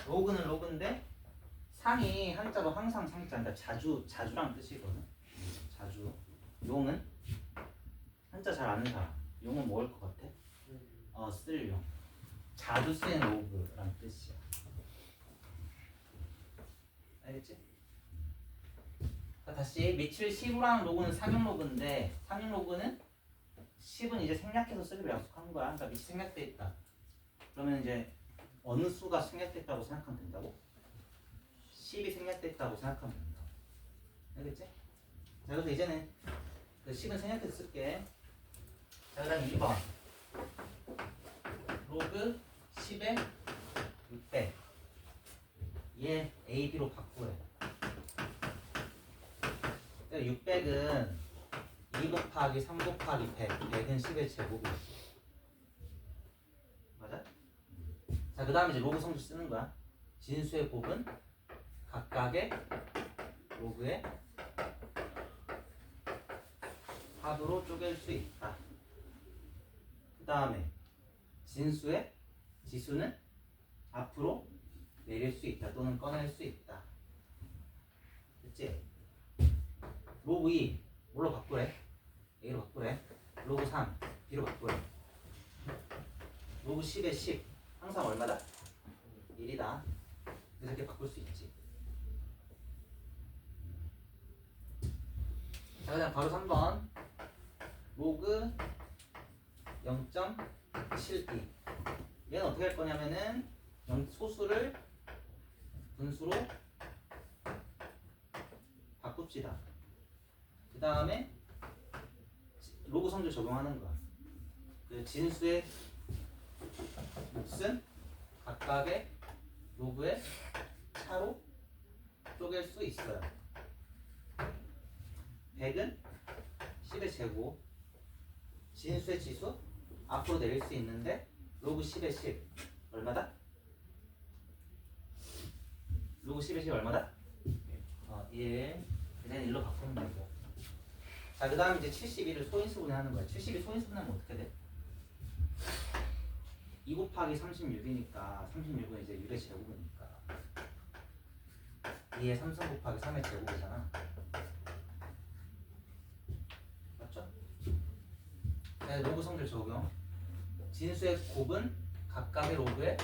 로그는 로그인데 상이 한자로 항상 상자, 그러니까 자주랑 뜻이거든. 자주. 용은 한자 잘 아는 사람. 용은 뭐일 것 같아? 쓸 용. 자주 쓰는 로그란 뜻이야. 알겠지? 다시 밑을 10으로 하는 로그는 상용 로그인데 상용 로그는 10은 이제 생략해서 쓰기로 약속한 거야. 그러니까 밑이 생략돼 있다. 그러면 이제 어느 수가 생략됐다고 생각하면 된다고? 10이 생략됐다고 생각하면 된다. 알겠지? 자, 그래서 이제는 그 10은 생략해서 쓸게. 자, 그 다음 2번 로그 10의 600 얘 A, B로 바꾸래. 600은 2 곱하기 3 곱하기 100 100은 10의 제곱이야. 맞아? 자, 그 다음에 이제 로그 성질 쓰는 거야. 진수의 곱은 각각의 로그의 합으로 쪼갤 수 있다. 그 다음에 진수의 지수는 앞으로 내릴 수 있다 또는 꺼낼 수 있다. 됐지? 로그 2 뭘로 바꾸래? A로 바꾸래. 로그 3 B로 바꾸래. 로그 10의 10 항상 얼마다? 1이다. 그래서 이렇게 바꿀 수 있지. 자, 그냥 바로 3번 로그 0.72 얘는 어떻게 할 거냐면은 소수를 분수로 바꿉시다. 그 다음에 로그 성질 적용하는 거야. 그 진수의 몫은 각각의 로그의 차로 쪼갤 수 있어요. 100은 10의 제곱, 진수의 지수 앞으로 내릴 수 있는데 로그 10의 10 얼마다? 로그 10의 10 얼마다? 1. 그냥 1로 바꾸면 되고. 자, 그 다음 이제 72를 소인수분해 하는 거야. 72 소인수분하면 어떻게 돼? 2 곱하기 36이니까 36은 이제 6의 제곱이니까 2의 3승 곱하기 3의 제곱이잖아. 맞죠? 네, 로그 성질 적용. 진수의 곱은 각각의 로그의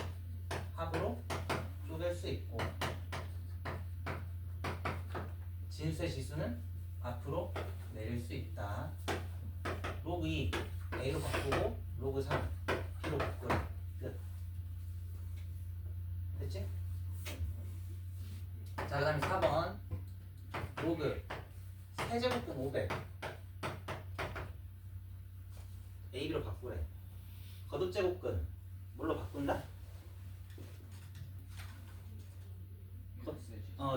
합으로 쪼갤 수 있고 진수의 지수는 앞으로 내릴 수 있다. 로그 2 A로 바꾸고 로그 3 B로 바꾸라. 끝. 됐지? 자, 그 다음에 4번 로그 세제곱근 500 AB로 바꾸래. 거듭제곱근 뭘로 바꾼다?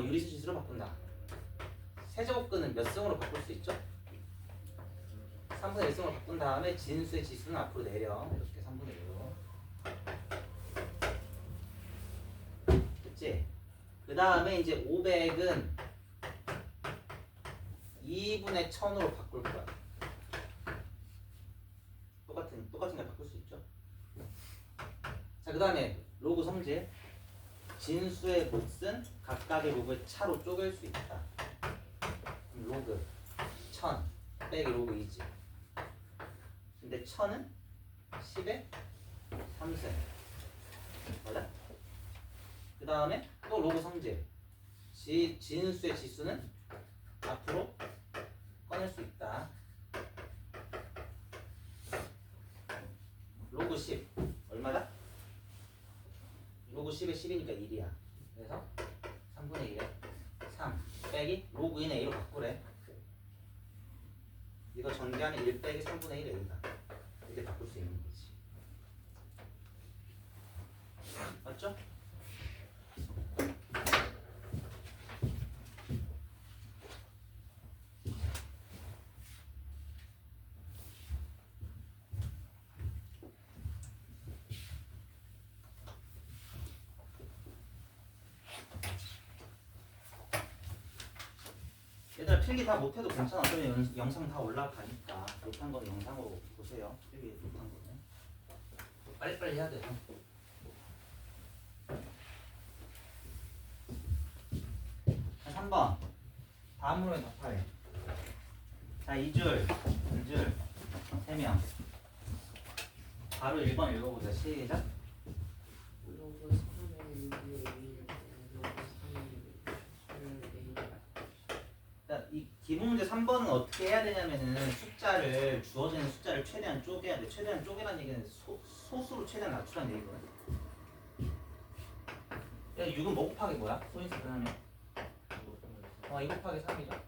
유리수 지수로 바꾼다. 세제곱근은 몇 승으로 바꿀 수 있죠? 3분의 1승으로 바꾼 다음에 진수의 지수는 앞으로 내려. 이렇게 3분의 1로. 됐지? 그 다음에 이제 500은 2분의 1000으로 바꿀 거야. 똑같은 걸 바꿀 수 있죠? 자, 그 다음에 로그 성질. 진수의 몫은 각각의 로그의 차로 쪼갤 수 있다. 그럼 로그 1000 빼기 로그 2지. 근데 1000은 10의 3승. 맞아? 그 다음에 또 로그 성질. 진수의 지수는 앞으로 꺼낼 수 있다. 로그 10 얼마다? 로그 10에 10이니까 1이야. 그래서 3분의 1에 3 빼기 로그 2는 A로 바꾸래. 이거 전개하면 1 빼기 3분의 1 A다. 이렇게 바꿀 수 있는 거지. 맞죠? 얘들아 필기 다 못해도 괜찮아. 어차피 영상 다 올라가니까 못한 거는 영상으로 보세요. 필기 못한 거는 빨리빨리 해야 돼요. 자, 3번 다음 문에 답하래. 자, 2줄 3명 바로 1번 읽어보자. 시작.
로그 3의 6의 1, 로그 3의 8의 A가
이 기본 문제 3번은 어떻게 해야 되냐면은 주어지는 숫자를 최대한 쪼개야 돼. 최대한 쪼개라는 얘기는 소수로 최대한 낮추라는 얘기거든. 야, 6은 뭐 곱하기 뭐야? 소인수 그다음에 2 곱하기 3이죠.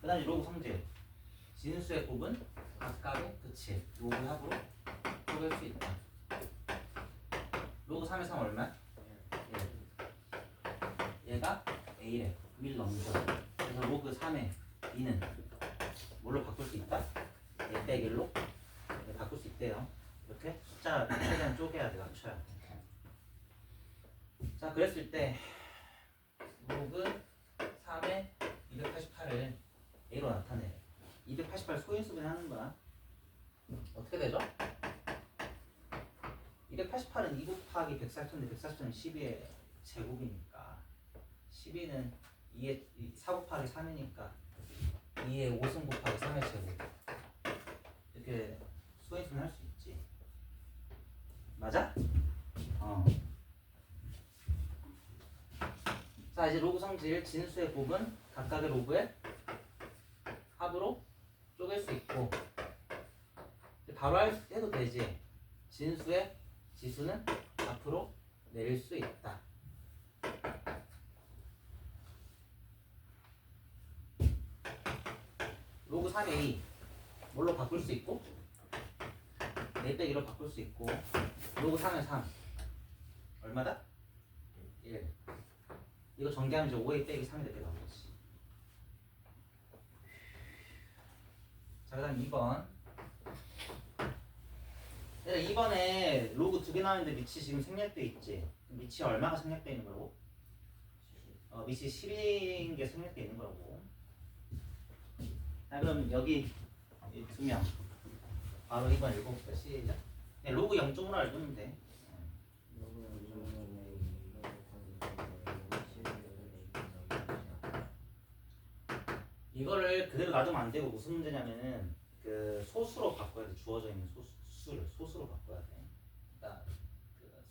그 다음에 로그 성질. 진수의 곱은 각각의 그치 로그 합으로 쪼갤 수 있다. 로그 3의 3 얼마야? 1. 얘가 A래. 1 넘겨. 그래서 로그 3의 2는 뭘로 바꿀 수 있다? A 빼기 1로 바꿀 수 있대요. 이렇게 숫자 최대한 쪼개야 돼. 맞춰야 돼. 자, 그랬을 때 로그 3의 288을 A로 나타내. 288 소인수분해 하는 거야. 어떻게 되죠? 288은 2 곱하기 140인데 140은 12의 제곱이니까 12는 4 곱하기 3이니까 2의 5승 곱하기 3의 제곱. 이렇게 소인수분 할 수 있지. 맞아? 자, 이제 로그 성질. 진수의 곱은 각각의 로그의 합으로 쪼갤 수 있고 바로 해도 되지. 진수의 지수는 앞으로 내릴 수 있다. 로그 3의 2 뭘로 바꿀 수 있고 4 빼기 1로 바꿀 수 있고 로그 3의 3 얼마다? 1. 이거 전개하면 이제 5a 빼기 3이 되게 나오지. 자, 그 다음 2번. 2번에 로그 2개 나오는데 밑이 지금 생략돼 있지. 밑이 얼마가 생략돼 있는 거라고? 밑이 10인 게 생략돼 있는 거라고. 자, 그럼 여기 2명 바로 2번 읽어봅시다. 시작. 그냥 로그 0.5로 알고는 돼. 이거를 그대로 놔두면 안 되고 무슨 문제냐면은 그 소수로 바꿔야 돼. 주어져 있는 수를 소수로 바꿔야 돼. 그러니까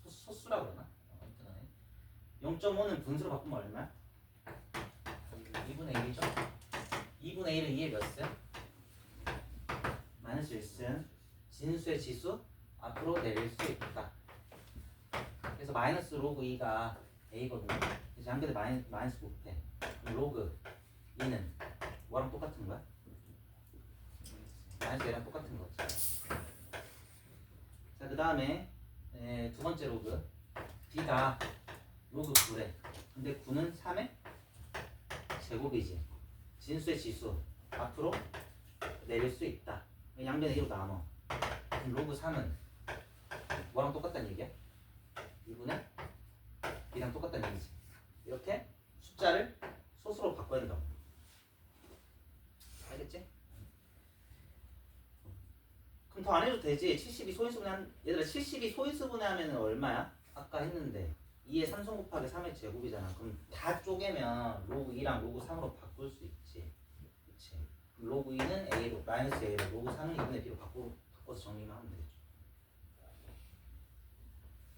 그 소수라고 그러나? 아무튼 간에 0.5는 분수로 바꾸면 얼마야? 2분의 1이죠? 2분의 1은 2의 몇 수? 마이너스 1승. 진수의 지수 앞으로 내릴 수 있다. 그래서 마이너스 로그 2가 a거든요. 그래서 양변에 마이너스 곱해. 그럼 로그 2는 뭐랑 똑같은 거야? 마이너스 얘랑 똑같은 거지. 자, 그 다음에 두 번째 로그 b가 로그 9래. 근데 9는 3의 제곱이지. 진수의 지수 앞으로 내릴 수 있다. 양변에 2로 나눠. 그럼 로그 3은 뭐랑 똑같다는 얘기야? 2분의 b랑 똑같다는 얘기지. 이렇게 숫자를 소수로 바꿔야 된다고. 알겠지? 그럼 더 안 해도 되지. 72 소인수분해 얘들아 72 소인수분해 하면 얼마야? 아까 했는데 2의 3승 곱하기 3의 제곱이잖아. 그럼 다 쪼개면 로그 2랑 로그 3으로 바꿀 수 있지. 그치? 로그 2는 a로 마이너스 a로 로그 3은 2분의 b로 바꿔서 정리만 하면 되겠죠.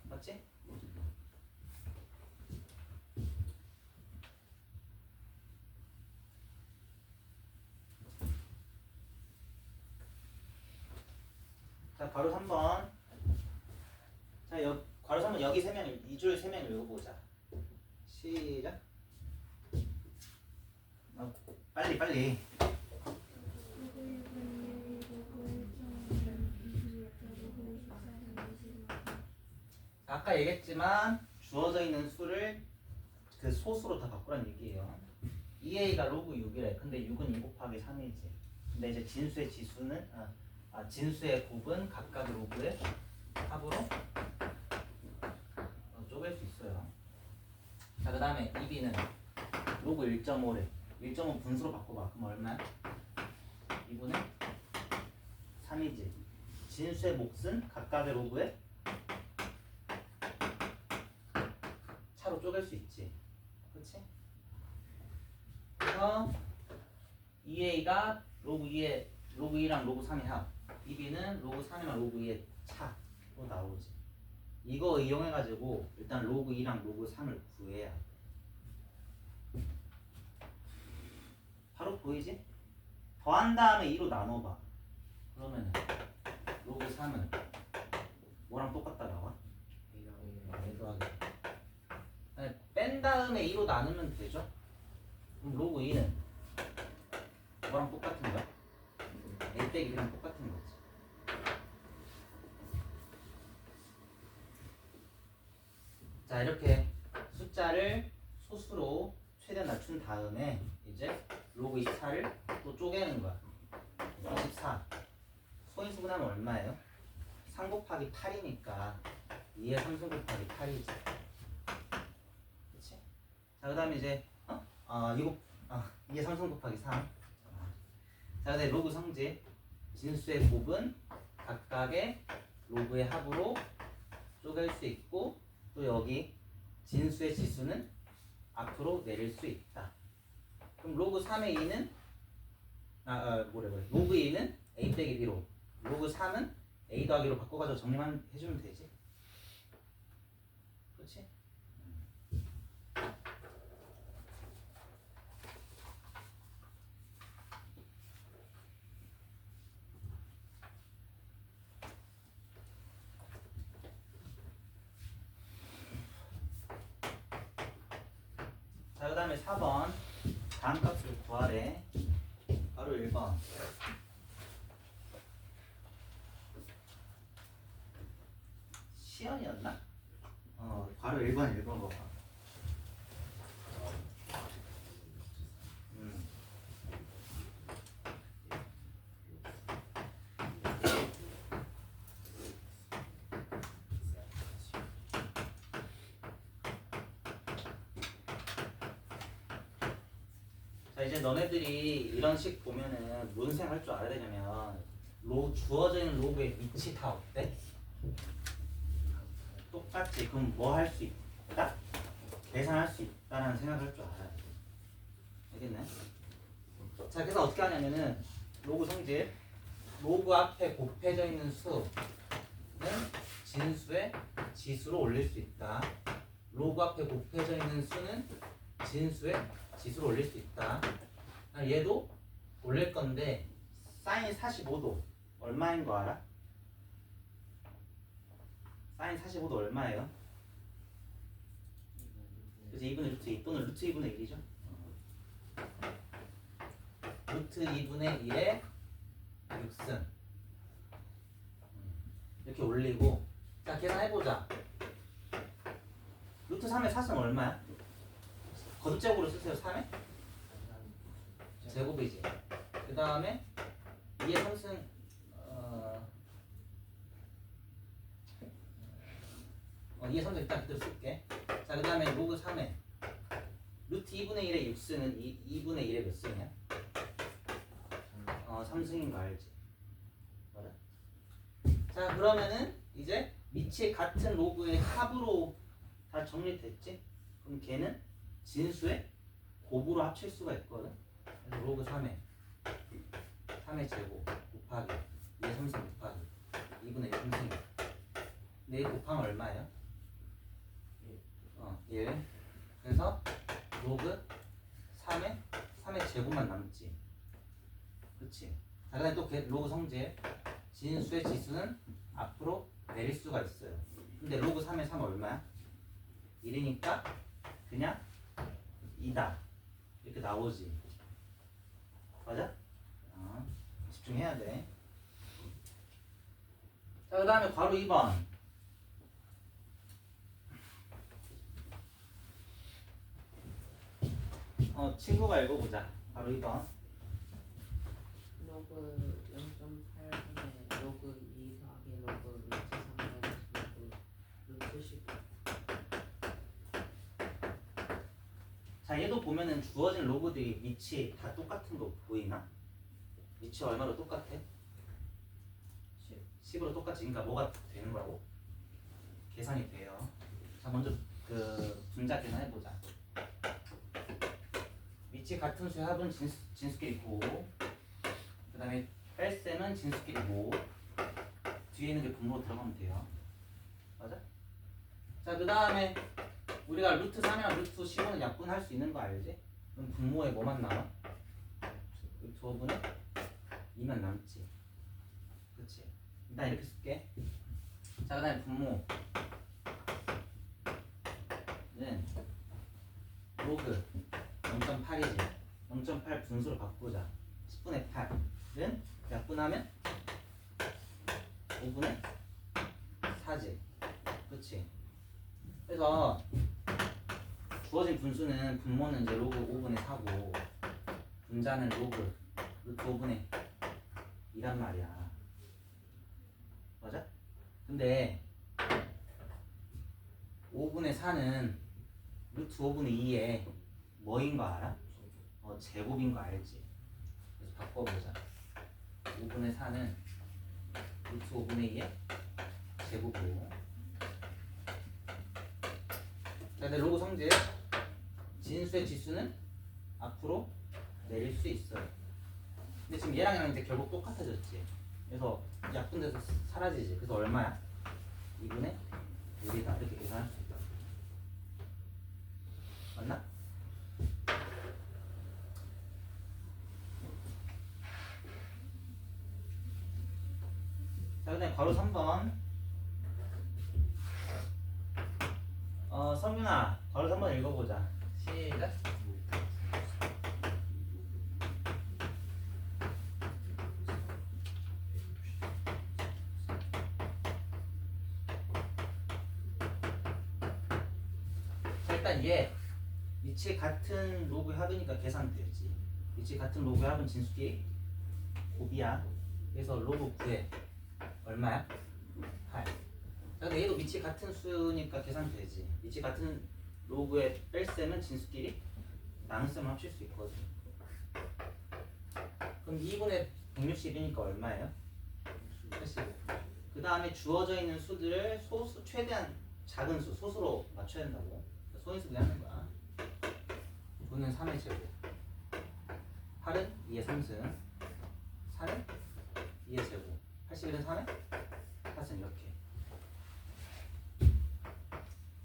맞지? 자, 괄호 3번. 자, 괄호 3번 여기 3명, 2줄 3명 읽어보자. 시작. 빨리. 아까 얘기했지만 주어져 있는 수를 그 소수로 다 바꾸라는 얘기예요. 2a가 로그 6이래. 근데 6은 2 곱하기 3이지. 근데 이제 진수의 지수는 진수의 곱은 각각 로그의 합으로 쪼갤 수 있어요. 자, 그 다음에 2b는 로그 1.5래. 1.5 분수로 바꿔봐. 그럼 얼마야? 2분의 3이지. 진수의 몫은 각각의 로그의 차로 쪼갤 수 있지. 그치? 그래서 2a가 로그 2랑 로그 3의 합, 2b는 로그 3이랑 로그 2의 차로 나오지. 이거 이용해가지고 일단 로그 2랑 로그 3을 구해야 돼. 바로 보이지? 더한 다음에 2로 나눠봐. 그러면 로그 3은 뭐랑 똑같다 나와? a 더하기. 뺀 다음에 2로 나누면 되죠? 그럼 로그 2는 뭐랑 똑같은 거야? a 빼기 b랑 똑같은 거지. 자, 이렇게 숫자를 소수로 최대한 낮춘 다음에 이제 로그 24를 또 쪼개는 거야. 24 소인수분하면 얼마예요? 3 곱하기 8이니까 2의 3승 곱하기 8이지. 그치? 자, 그 다음에 이제 2의 3승 곱하기 3. 자, 그 다음에 로그 성질 진수의 곱은 각각의 로그의 합으로 쪼갤 수 있고, 또 여기 진수의 지수는 앞으로 내릴 수 있다. 그럼 로그 3의 2는 로그 2는 a 빼기 b로, 로그 3은 a 더하기로 바꿔가지고 정리만 해주면 되지. 그렇지? 자, 그 다음에 4번 다음 값을 구하래. 바로 1번. 시연이었나? 바로 1번 읽어봐. 자, 이제 너네들이 이런 식 보면은 뭔 생각할 줄 알아야 되냐면 주어져 있는 로그의 위치 다 어때? 똑같지. 그럼 뭐 할 수 있다? 계산할 수 있다라는 생각을 할 줄 알아야 돼. 알겠네? 자, 그래서 어떻게 하냐면은 로그 성질, 로그 앞에 곱해져 있는 수는 진수의 지수로 올릴 수 있다. 로그 앞에 곱해져 있는 수는 진수의 지수로 올릴 수 있다. 얘도 올릴 건데 사인 45도 얼마인 거 알아? 사인 45도 얼마예요? 그치? 2분의 루트 2 또는 루트 2분의 1이죠. 루트 2분의 1의 6승 이렇게 올리고 자 계산해보자. 루트 3의 4승 얼마야? 거듭제곱으로 쓰세요. 3의 제곱이지. 그 다음에 2의 3승 2의 3승 일단 그대로 쓸게. 자 그 다음에 로그 3의 루트 2분의 1의 6승은 2분의 1의 몇 승이야? 3승인 거 알지? 맞아? 자 그러면은 이제 밑이 같은 로그의 합으로 다 정리됐지? 그럼 걔는 진수의 곱으로 합칠 수가 있거든. 그래서 로그 3의 제곱 곱하기 2의 3승 곱하기 2분의 1 3승. 근데 이 곱하면 얼마예요? 1. 그래서 로그 3의 제곱만 남지. 그치? 자, 그 다음에 또 로그 성질. 진수의 지수는 앞으로 내릴 수가 있어요. 근데 로그 3의 3 얼마야? 1이니까 그냥 2다. 이렇게 나오지. 맞아? 집중해야 돼. 자, 그 다음에 괄호 2번. 친구가 읽어보자. 바로 2번.
로그 0.8분의 로그 2 더하기 로그 루트 3 마이너스 로그 루트 10.
자, 얘도 보면은 주어진 로그들이 위치 다 똑같은 거 보이나? 위치 얼마로 똑같아? 10으로 똑같지. 그러니까 뭐가 되는 거라고? 계산이 돼요. 자, 먼저 그 분자 계산해보자. 위치 같은 수의 합은 진수끼리 고, 그 다음에 뺄셈은 진수끼리 고, 뒤에 있는 게 분모로 들어가면 돼요. 맞아? 자, 그 다음에 우리가 루트 3이랑 루트 15는 약분할 수 있는 거 알지? 그럼 분모에 뭐만 남아? 루트 5분의 2만 남지. 그치? 일단 이렇게 쓸게. 자, 그 다음에 분모는 로그 0.8이지. 0.8 분수로 바꾸자. 10분의 8은 약분하면 5분의 4지. 그치? 그래서 주어진 분수는 분모는 이제 로그 5분의 4고 분자는 로그 루트 5분의 2란 말이야. 맞아? 근데 5분의 4는 루트 5분의 2에 뭐인 거 알아? 제곱인 거 알지? 그래서 바꿔보자. 5분의 4는 루트 5분의 2에 제곱이고. 자, 근데 로그 성질 진수의 지수는 앞으로 내릴 수 있어요. 근데 지금 얘랑 이제 결국 똑같아졌지. 그래서 약분돼서 사라지지. 그래서 얼마야? 2분의 1이다. 이렇게 계산할 수 있다. 맞나? 자, 그다음에 괄호 3번. 성윤아, 괄호 3번 읽어보자. 시작. 자, 일단 얘 위치 같은 로그 합이니까 계산되지. 위치 같은 로그 합은 진수끼리 곱이야. 그래서 로그 9에 얼마야? 8. 자, 근데 얘도 위치 같은 수니까 계산되지. 위치 같은 로그의 뺄셈은 진수끼리 나눗셈을 합칠 수 있거든. 그럼 2분의 160이니까 얼마예요? 85. 그 다음에 주어져 있는 수들을 소수 최대한 작은 수, 소수로 맞춰야 된다고. 소인수분해 하는 거야. 9는 3의 제곱, 8은 2의 3승, 4는 2의 제곱, 81은 3의 4승 이렇게.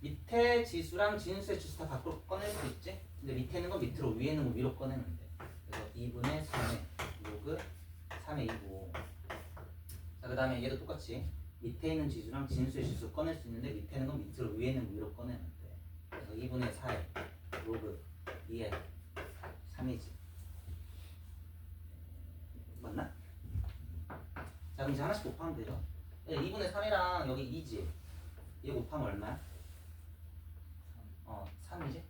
밑에 지수랑 진수의 지수 다 밖으로 꺼낼 수 있지? 근데 밑에 있는 건 밑으로, 위에 있는 건 위로 꺼내면 돼. 그래서 2분의 3의 로그 3의 2고. 자, 그 다음에 얘도 똑같이 밑에 있는 지수랑 진수의 지수 꺼낼 수 있는데 밑에 있는 건 밑으로, 위에 있는 건 위로 꺼내면 돼. 그래서 2분의 4의 로그 2의 3이지. 맞나? 자, 그럼 이제 하나씩 곱하면 되죠. 2분의 3이랑 여기 2지. 얘 곱하면 얼마야? 3이지.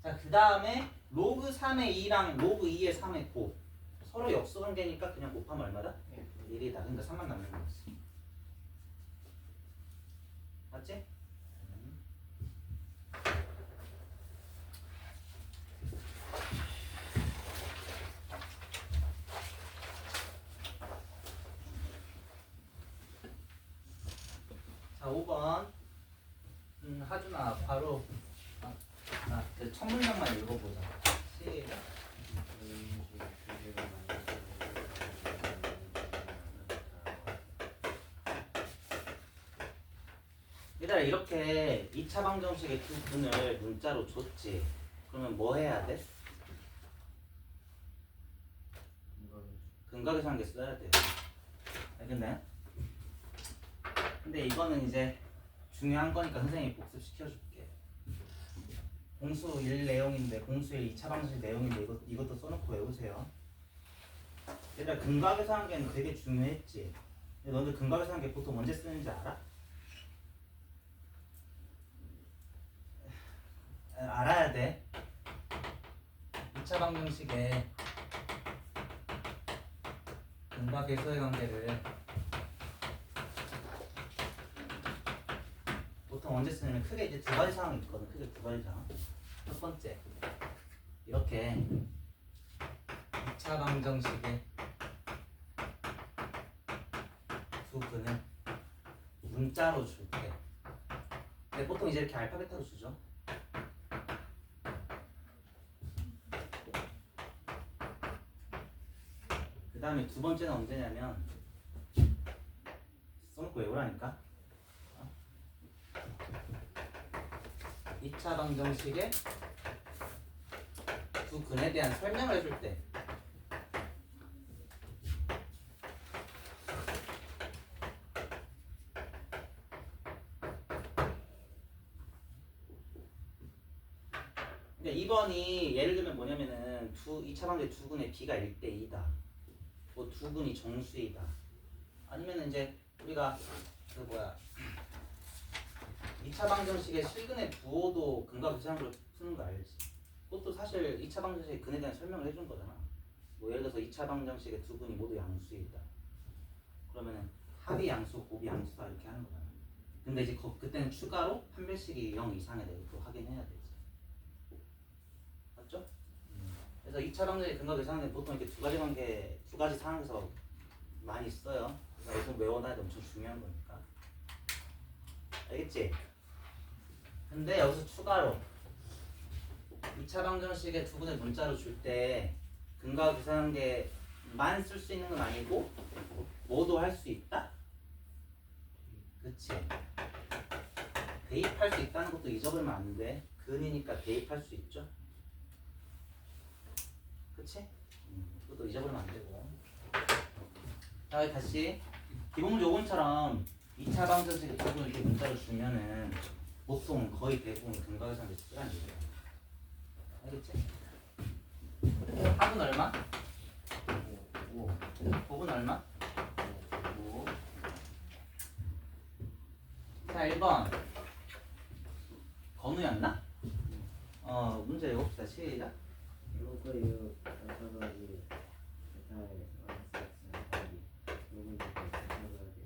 자, 그 다음에 로그 3의 2랑 로그 2의 3의 곱. 서로 역수관계니까 그냥 곱하면 얼마다? 1이다. 그러니까 3만 남는 거지. 맞지? 자, 5번. 하준아, 바로 그 첫 문장만 읽어보자. 시작. 얘들아, 이렇게 2차 방정식의 두 분을 문자로 줬지. 그러면 뭐 해야 돼? 근각계산기 써야 돼. 알겠나요? 근데 이거는 이제 중요한 거니까 선생님이 복습시켜줄게. 공수 1 내용인데, 공수 1 2차 방정식 내용인데 이것도 써놓고 외우세요. 얘들아, 근각계산기는 되게 중요했지. 근데 너희들 근각계산기 보통 언제 쓰는지 알아? 알아야 돼. 2차 방정식의 근각계수의 관계를 보통 언제 쓰냐면 크게 이제 두 가지 상황이 있거든. 크게 두 가지 상황. 첫 번째, 이렇게 2차 방정식의 두 근을 문자로 줄 때. 근데 보통 이제 이렇게 알파벳으로 주죠. 그 다음에 두 번째는 언제냐면, 써놓고 외우라니까. 2차 방정식의 두 근에 대한 설명을 해줄 때. 그러니까 2번이 예를 들면 뭐냐면은 2차 방정식 두 근의 b가 1대 2다. 뭐 두 근이 정수이다. 아니면은 이제 우리가 2차 방정식의 실근의 부호도 근각계산으로 푸는 거 알지? 그것도 사실 2차 방정식의 근에 대한 설명을 해준 거잖아. 뭐 예를 들어서 2차 방정식의 두 근이 모두 양수이다. 그러면은 합이 양수, 곱이 양수다 이렇게 하는 거잖아. 근데 이제 그때는 추가로 판별식이 0 이상에 대해 또 확인해야 되지. 맞죠? 그래서 2차 방정식 근각계산은 보통 이렇게 두 가지 상황에서 많이 써요. 그러니까 이거 외워놔야 돼. 엄청 중요한 거니까. 알겠지? 근데 여기서 추가로 2차 방정식의 두 분의 문자로 줄 때 근각계산계만 쓸 수 있는 건 아니고 뭐도 할 수 있다? 그치? 대입할 수 있다는 것도 잊어버리면 안 돼. 근이니까 대입할 수 있죠? 그치? 그것도 잊어버리면 안 되고. 자, 다시 기본문제 5번처럼 2차 방정식의 두 분을 이렇게 문자로 주면은 보통 거의 대부분 근각계산기 쓰라는 얘기야. 알겠지? 합은 얼마? 5. 곱은 얼마? 5. 자, 1번 건우였나? 문제 읽어봅시다. 시작.
로그유 가사가지 대타의 완삭사하기 로그유 가사가지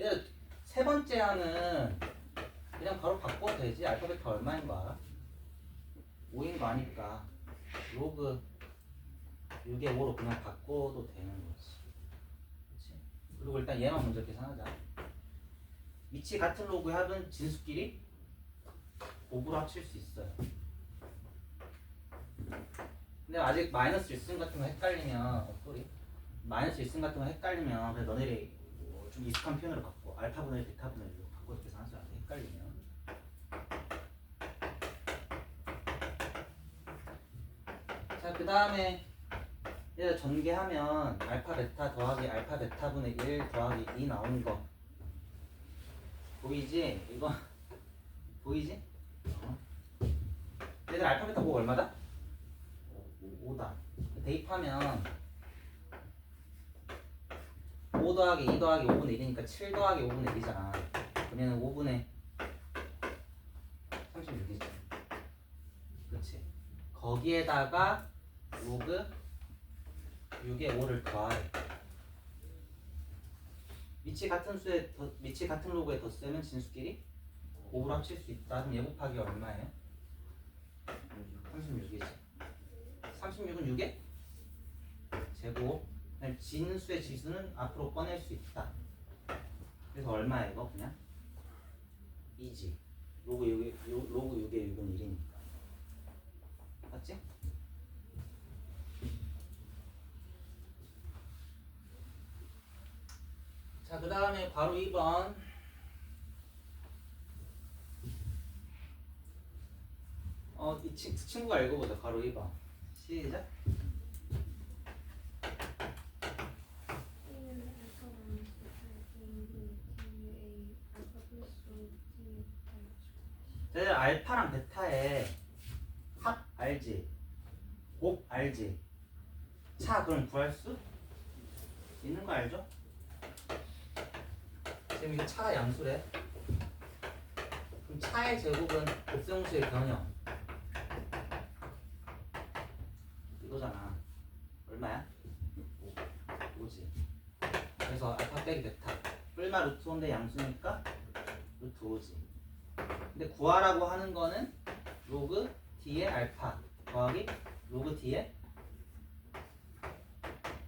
얘 세 번째 하는 그냥 바로 바꿔도 되지. 알파벳 얼마인 거 알아? 5인 거 아니까 로그 6의 5로 그냥 바꿔도 되는 거지. 그치? 그리고 일단 얘만 먼저 계산하자. 위치 같은 로그의 합은 진수끼리 곱으로 합칠 수 있어요. 근데 아직 마이너스 1승 같은 거 헷갈리면 마이너스 1승 같은 거 헷갈리면 그냥 너네들이 좀 익숙한 표현으로 갖고 알파분의 베타분의 이렇게 바꿔서 계산하지 않아. 헷갈리면. 자, 그 다음에 얘를 전개하면 알파 베타 더하기 알파 베타분의 1 더하기 2 나오는 거 보이지? 이거 보이지? 얘들 알파 베타 뭐 얼마다? 5다. 대입하면 5 더하기 2 더하기 5분의 1이니까 7 더하기 5분의 1이잖아. 그러면 5분의 36이지. 그치? 거기에다가 로그 6에 5를 더하래. 위치 같은 로그의 덧셈은 진수끼리 5로 합칠 수 있다. 그럼 얘 곱하기 얼마예요? 36이지. 36은 6에 제곱. 진수의 지수는 앞으로 꺼낼 수 있다. 그래서 얼마야 이거 그냥? 2지. 로그 6의 6은 1이니까. 맞지? 자, 그 다음에 바로 2번. 이 친구가 읽어보자. 바로 2번. 시작.
A는 알파 마이너스 베타 A는 B의 알파 플러스 B의 베타
얘들 알파랑 베타의 합 알지? 곱 알지? 차 그럼 구할 수 있는 거 알죠? 지금 이거 차가 양수래. 그럼 차의 제곱은 곱셈수의 변형 이거잖아. 얼마야? 5지. 그래서 알파 빼기 베타 뿔마 루트 5인데 양수니까 루트 5지. 근데 구하라고 하는 거는 로그 D의 알파 더하기 로그 D의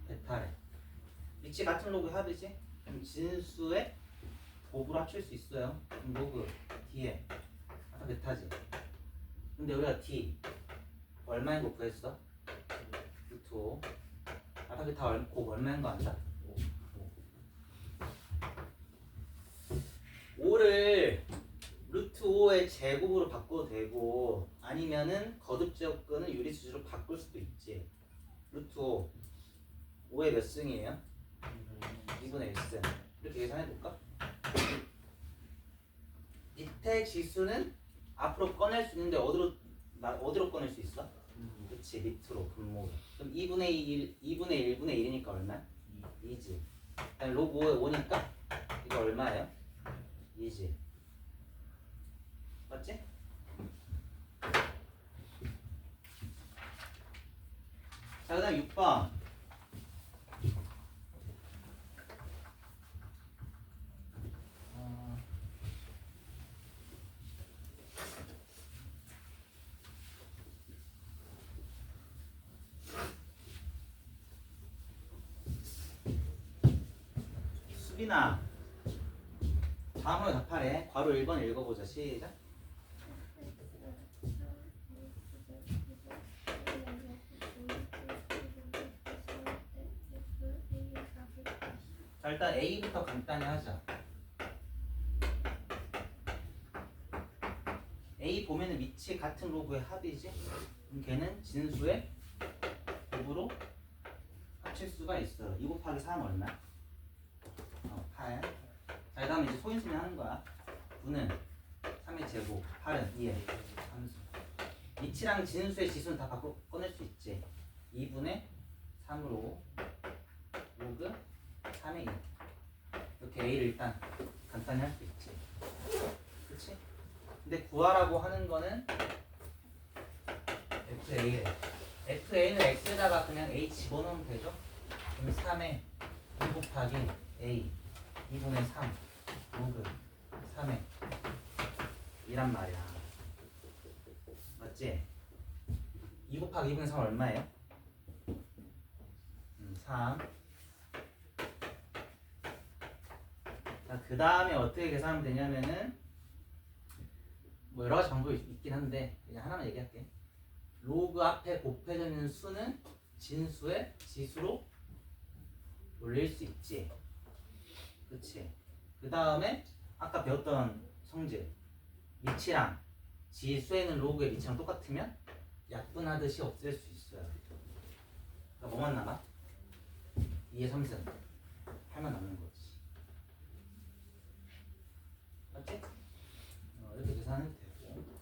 베타래. 위치 같은 로그 합이지? 그럼 진수의 곱으로 합칠 수 있어요. 그럼 로그 D의 알파 베타지. 근데 우리가 D 얼마인 거 구했어? 루트 5. 알파 베타 곱 얼마인 거 안다? 5를 루트 5의 제곱으로 바꿔도 되고 아니면은 거듭제곱근을 유리수지로 바꿀 수도 있지. 루트 5 5의 몇 승이에요? 2분의 1승. 이렇게 계산해볼까? 밑에 지수는 앞으로 꺼낼 수 있는데 어디로 꺼낼 수 있어? 그치, 밑으로 분모로. 그럼 2분의 1분의 1이니까 얼마야? 2지. 그다음에 로그 5에 5니까 이거 얼마예요? 2지. 맞지? 자, 그 다음 6번. 수빈아, 다음으로 답하래. 괄호 1번 읽어보자. 시작. 자, 일단 A부터 간단히 하자. A 보면은 위치 같은 로그의 합이지? 그럼 걔는 진수의 곱으로 합칠 수가 있어. 2 곱하기 3 얼마야? 8. 자, 그 다음에 이제 소인수는 하는 거야. 9는 3의 제곱, 8은 2의 함수. 위치랑 진수의 지수는 다 바꿔 꺼낼 수 있지. 2분의 3으로 로그 3의 2. 이렇게 A를 일단 간단히 할 수 있지. 그치? 근데 구하라고 하는 거는 FA래. FA는 X에다가 그냥 A 집어넣으면 되죠? 그럼 3의 2 곱하기 A 2분의 3 로그 3의 2란 말이야. 맞지? 2 곱하기 2분의 3 얼마예요? 3 그 다음에 어떻게 계산하면 되냐면은 뭐 여러 가지 방법이 있긴 한데 그냥 하나만 얘기할게. 로그 앞에 곱해져 있는 수는 진수의 지수로 올릴 수 있지. 그치? 그 다음에 아까 배웠던 성질 미치랑 지수에는 로그의 미치랑 똑같으면 약분하듯이 없앨 수 있어요. 그러니까 뭐만 남아? 2의 3승 8만 남는 거지. 맞지? 이렇게 계산해도 되고.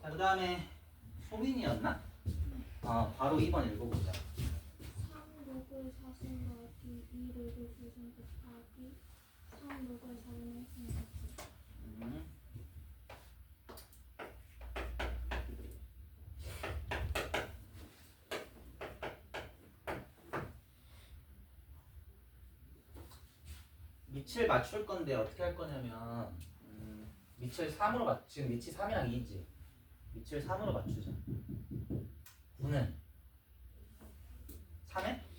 자, 그 다음에 소민이었나? 바로 2번 읽어보자.
3 로그 4승 더하기 2 로그 9승 곱하기 3 로그 4분의 1승 곱하기
음. 밑을 맞출 건데 어떻게 할 거냐면 밑을 3으로 지금 밑이 3이랑 2지. 밑을 3으로 맞추자. 9는 3에?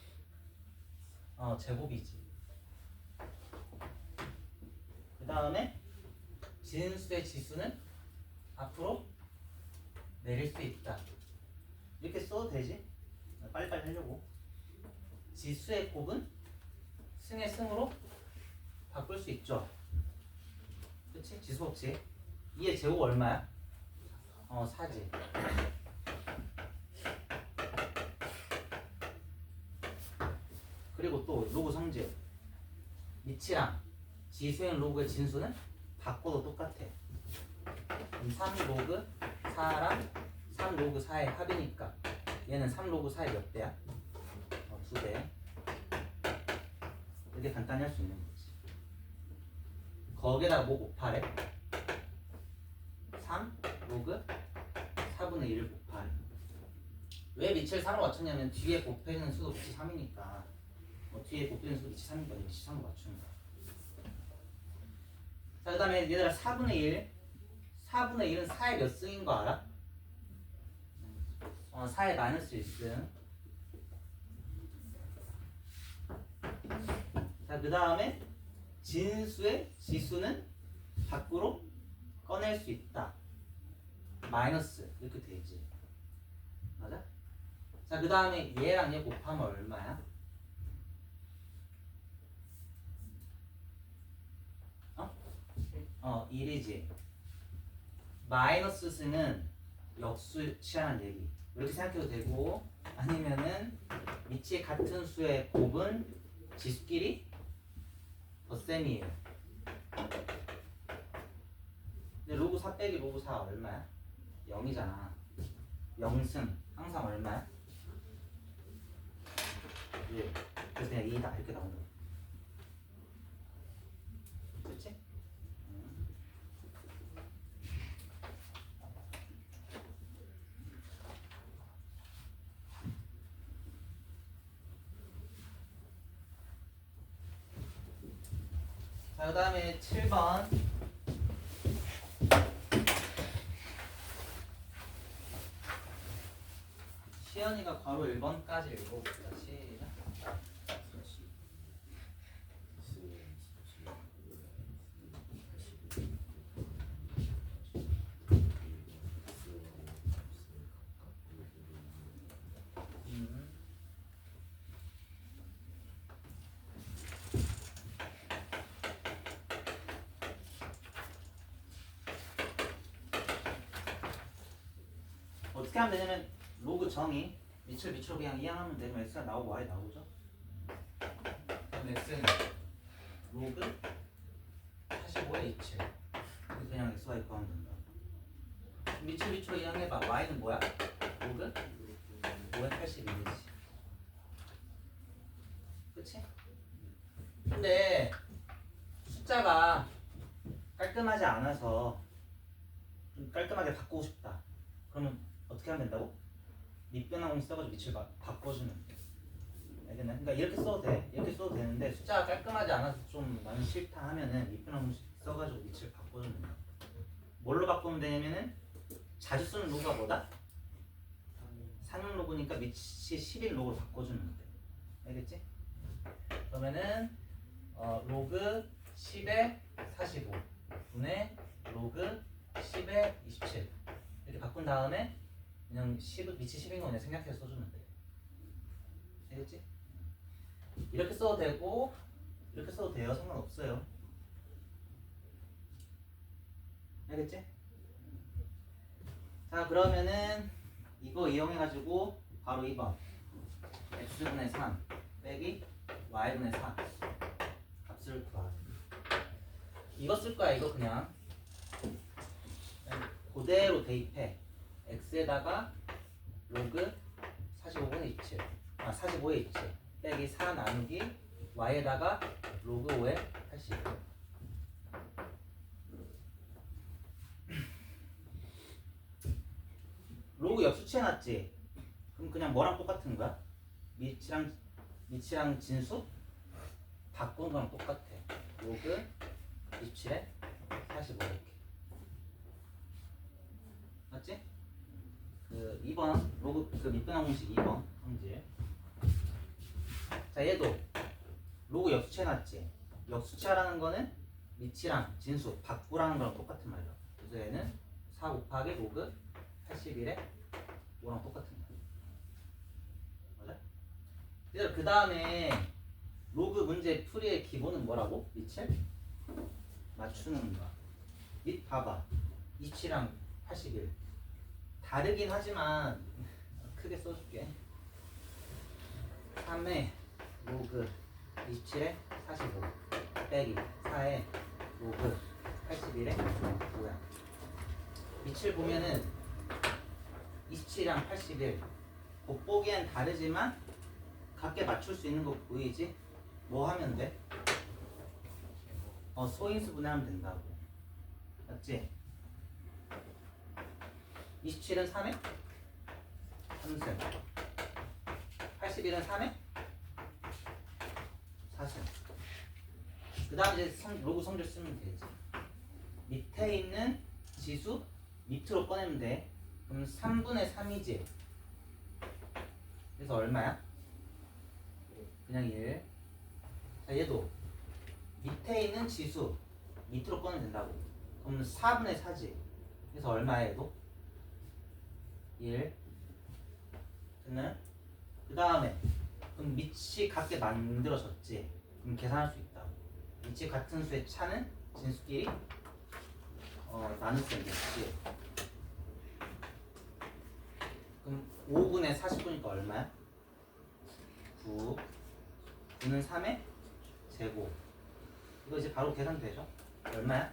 제곱이지. 그 다음에 진수의 지수는 앞으로 내릴 수 있다. 이렇게 써도 되지? 빨리빨리 하려고. 지수의 곱은 승의 승으로 바꿀 수 있죠. 그치? 지수 없지? 2의 제곱 얼마야? 4지. 그리고 또 로그 성질 밑이랑 지수의 로그의 진수는 바꿔도 똑같아. 그럼 3 로그 4랑 3 로그 4의 합이니까 얘는 3 로그 4의 몇 배야? 2배. 이렇게 간단히 할 수 있는 거지. 거기에다가 뭐 곱하래? 3 로그 4분의 1을 곱하래. 왜 밑을 3으로 맞췄냐면 뒤에 곱해지는 수도 밑이 3이니까 뒤에 곱해지는 수도 밑이 3이니까 밑이 3으로 맞추는 거야. 자, 그 다음에 얘들아 4분의 1 4분의 1은 4의 몇 승인 거 알아? 4의 마이너스 1승. 자, 그 다음에 진수의 지수는 밖으로 꺼낼 수 있다. 마이너스 이렇게 되지. 맞아? 자, 그 다음에 얘랑 얘 곱하면 얼마야? 1이지. 마이너스 승은 역수 취하는 얘기. 이렇게 생각해도 되고, 아니면은 위치 같은 수의 곱은 지수끼리 덧셈이에요. 근데 로그 4 빼기 로그 4 얼마야? 0이잖아. 0승 항상 얼마야? 1. 그래서 그냥 2다 이렇게 나온다. 그렇지? 자, 그 다음에 7번. 시연이가 괄호 1번까지 읽어봅시다. 시작. 어떻게 하면 되냐면 로그 정의 밑으로 그냥 이항하면 되면 x가 나오고 y 나오죠. 그럼 x는 로그 45에 27. 그냥 x, y 구하면 된다. 밑으로 이항해봐. y는 뭐야? 로그 5에 81이지. 그치? 근데 숫자가 깔끔하지 않아서 좀 깔끔하게 바꾸고 싶다. 그러면 어떻게 하면 된다고? 밑변화공 써가지고 밑을 바꿔주면 돼. 알겠나? 그러니까 이렇게 써도 돼. 이렇게 써도 되는데 숫자가 깔끔하지 않아서 좀 나는 싫다 하면은 밑변화공 써가지고 밑을 바꿔주면 돼. 뭘로 바꾸면 되냐면은 자주 쓰는 로그가 뭐다? 상용 로그 보니까 밑이 11 로그로 바꿔주면 돼. 알겠지? 그러면은 로그 10에 45 분의 로그 10에 27 이렇게 바꾼 다음에 그냥 10, 밑이 10인 거 그냥 생략해서 써주면 돼. 알겠지? 이렇게 써도 되고 이렇게 써도 돼요. 상관없어요. 알겠지? 자 그러면은 이거 이용해가지고 바로 2번 x분의 3 빼기 y분의 4 값을 구하라. 이거 쓸 거야. 이거 그냥 그대로 대입해. x에다가 로그 45분의 27 45의 27 빼기 4 나누기 y에다가 로그 5의 80. 로그 역수치해놨지? 그럼 그냥 뭐랑 똑같은 거야? 밑이랑 진수? 바꾸는 거랑 똑같아. 로그 27에 45 이렇게. 맞지? 그 2번 로그 그 밑변환 공식 2번 성질. 자 얘도 로그 역수치해놨지? 역수치하라는 거는 밑이랑 진수 바꾸라는 거랑 똑같은 말이야. 그래서 얘는 4 곱하기 로그 81에 5랑 똑같은 거야. 맞아? 그래서 그 다음에 로그 문제 풀이의 기본은 뭐라고? 밑을 맞추는 거야. 밑 봐봐. 27이랑 81 다르긴 하지만 크게 써줄게. 3에 로그 27에 45 빼기 4에 로그 81에 5야. 밑을 보면은 27이랑 81 곱보기엔 다르지만 각게 맞출 수 있는 거 보이지? 뭐 하면 돼? 소인수 분해하면 된다고. 맞지? 27은 3에 3승 81은 3에 4승. 그 다음 이제 로그 성질 쓰면 되지. 밑에 있는 지수 밑으로 꺼내면 돼. 그럼 3분의 3이지. 그래서 얼마야? 그냥 1. 자 얘도 밑에 있는 지수 밑으로 꺼내면 된다고. 그럼 4분의 4지. 그래서 얼마야 얘도? 1. 됐나요? 그 다음에 그럼 밑이 같게 만들어졌지. 그럼 계산할 수 있다고. 밑이 같은 수의 차는 진수끼리 나눌 수 있겠지. 그럼 5분의 40분이니까 얼마야? 9. 9는 3의 제곱. 이거 이제 바로 계산되죠? 얼마야?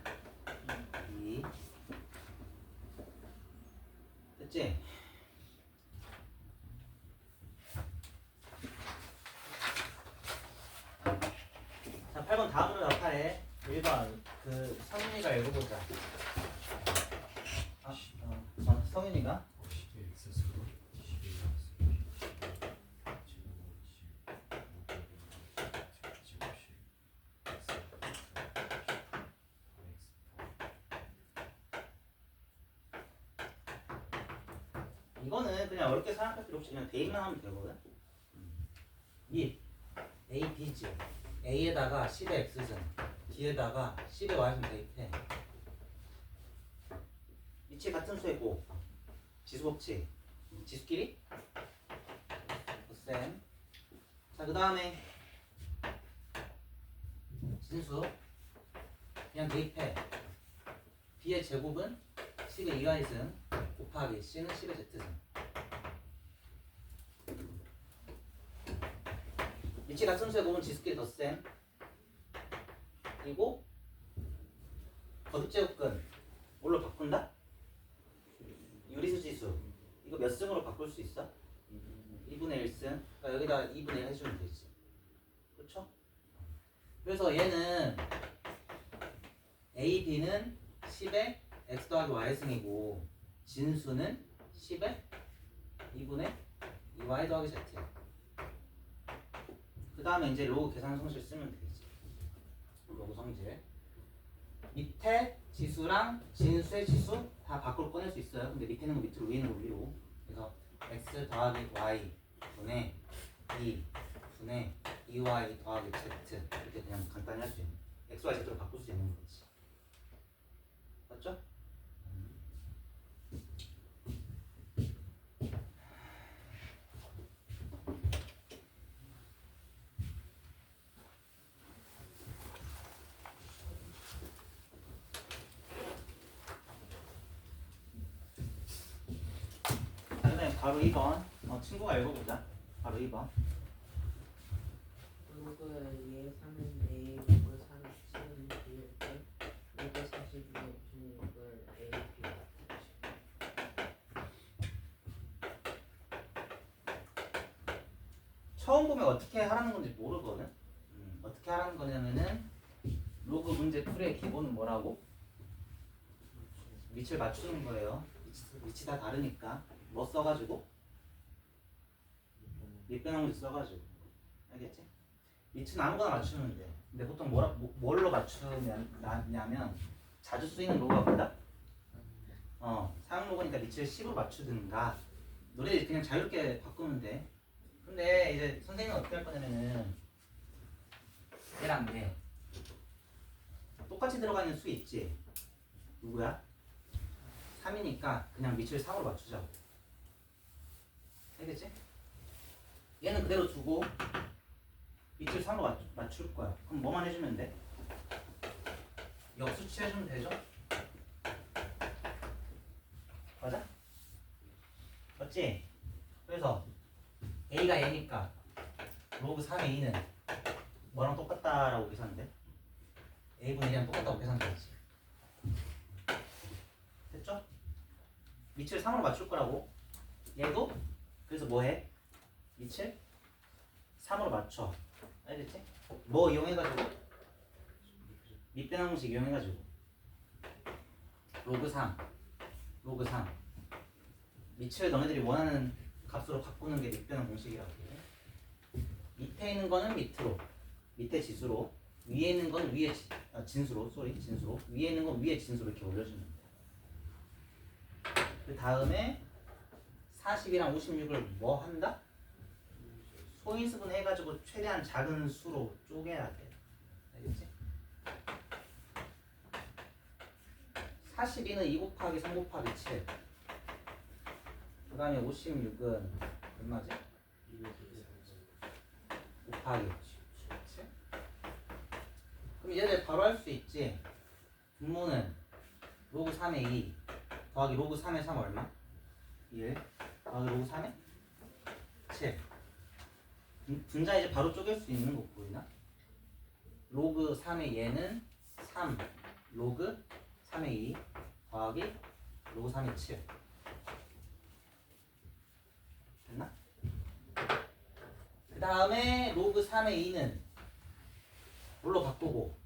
2. 됐지? 자, 8번 다음으로 나타내. 1번 그 성윤이가 읽어보자. 성윤이가? 이거는 그냥 어렵게 생각할 필요 없이 그냥 대입만 하면 되거든. 밑 A, B지. A에다가 10의 X승, B에다가 10의 Y승 대입해. 밑이 같은 수이고 지수 법칙, 지수끼리 쌤. 자, 그 다음에 진수 그냥 대입해. B의 제곱은 10의 2Y승 곱하기 C는 10의 Z승. 밑이 같은 수의 곱은 지수끼리 덧셈. 그리고 거듭제곱근 뭘로 바꾼다? 유리수 지수. 이거 몇 승으로 바꿀 수 있어? 2분의 1승. 그러니까 여기다 2분의 1 해주면 되지. 그렇죠? 그래서 얘는 A, B는 10의 X 더하기 Y승이고 진수는 10의 2분의 2Y 더하기 Z야. 그 다음에 이제 로그 계산 성질 쓰면 되지. 로그 성질. 밑에 지수랑 진수의 지수 다 밖으로 꺼낼 수 있어요. 근데 밑에 있는 거 밑으로, 위에 있는 거 위로. 그래서 x 더하기 y 분의 2 분의 2y 더하기 z 이렇게 그냥 간단히 할 수 있는 x, y, z로 바꿀 수 있는 거지. 맞죠? 자, 그다음에 바로 2번. 친구가 읽어보자. 바로 2번.
로그 예상은 A 로그 37은 B일 때 로그 42의 56을 A, B
처음 보면 어떻게 하라는 건지 모르거든. 어떻게 하라는 거냐면은 로그 문제 풀이의 기본은 뭐라고? 위치를 맞추는 거예요. 위치 다 다르니까 뭐 써가지고 밑변형을 써가지고 알겠지? 위치는 아무거나 맞추면 돼. 근데 보통 뭘로 맞추냐면 자주 쓰이는 로그가 뭐다? 사용 로그니까 위치를 10으로 맞추든가 노래 그냥 자유롭게 바꾸면 돼. 근데 이제 선생님은 어떻게 할 거냐면은 얘랑 얘 똑같이 들어가 있는 수 있지? 누구야? 3이니까 그냥 위치를 3으로 맞추자고. 알겠지? 얘는 그대로 두고 위치를 3으로 맞출 거야. 그럼 뭐만 해주면 돼? 역수치 해주면 되죠? 맞아? 맞지? 그래서 A가 얘니까 로그 3의 2는 뭐랑 똑같다라고 계산돼? A분의 1이랑 똑같다고 계산되지. 됐죠? 위치를 3으로 맞출 거라고. 얘도 그래서 뭐 해? 위치를 3으로 맞춰. 알겠지? 뭐 이용해가지고? 밑변 공식 이용해가지고 로그 3 위치를 너네들이 원하는 값으로 바꾸는 게 밑변 공식이라고 해. 밑에 있는 거는 밑으로, 밑에 지수로, 위에 있는 건 위에 진수로 위에 있는 건 위에 진수로 이렇게 올려주면 돼. 그 다음에 40이랑 56을 뭐 한다? 소인수분 해가지고 최대한 작은 수로 쪼개야 돼. 알겠지? 42는 2 곱하기 3 곱하기 7. 그 다음에 56은 얼마지? 5 곱하기 7. 그럼 얘들 바로 할 수 있지. 분모는 로그 3의 2 더하기 로그 3의 3 얼마? 1 더하기 로그 3의 7. 분자 이제 바로 쪼갤 수 있는 거 보이나? 로그 3의 얘는 3 로그 3의 2 더하기 로그 3의 7. 됐나? 그 다음에 로그 3의 2는 뭘로 바꾸고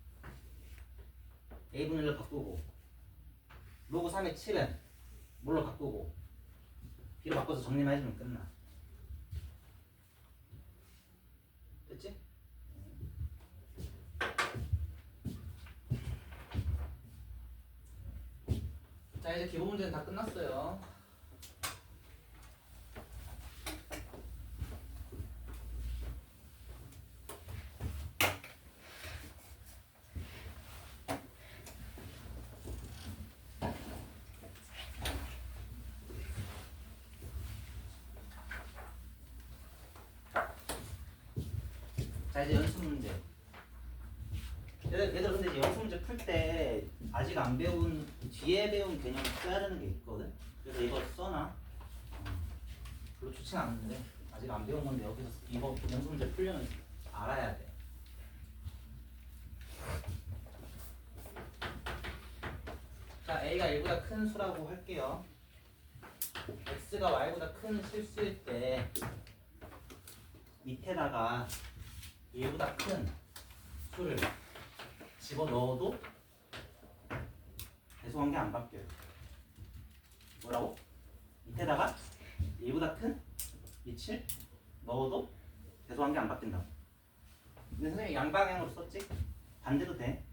A분의 1로 바꾸고 로그 3의 7은 뭘로 바꾸고 B로 바꿔서 정리만 해주면 끝나. 됐지? 자, 이제 기본 문제는 다 끝났어요. 자, 이제 연습 문제. 얘들 근데 이제 연습 문제 풀 때 아직 안 배운 뒤에 배운 개념 써야 되는 게 있거든. 그래서 이거 써놔. 별로 좋진 않은데 아직 안 배운 건데 여기서 이거 연습 문제 풀려면 알아야 돼. 자, A가 1보다 큰 수라고 할게요. X가 Y보다 큰 실수일 때 밑에다가 1보다 큰 수를 집어넣어도 배수관계 안 바뀌어요. 뭐라고? 밑에다가 1보다 큰 밑을 넣어도 배수관계 안 바뀐다고. 근데 선생님이 양방향으로 썼지? 반대도 돼.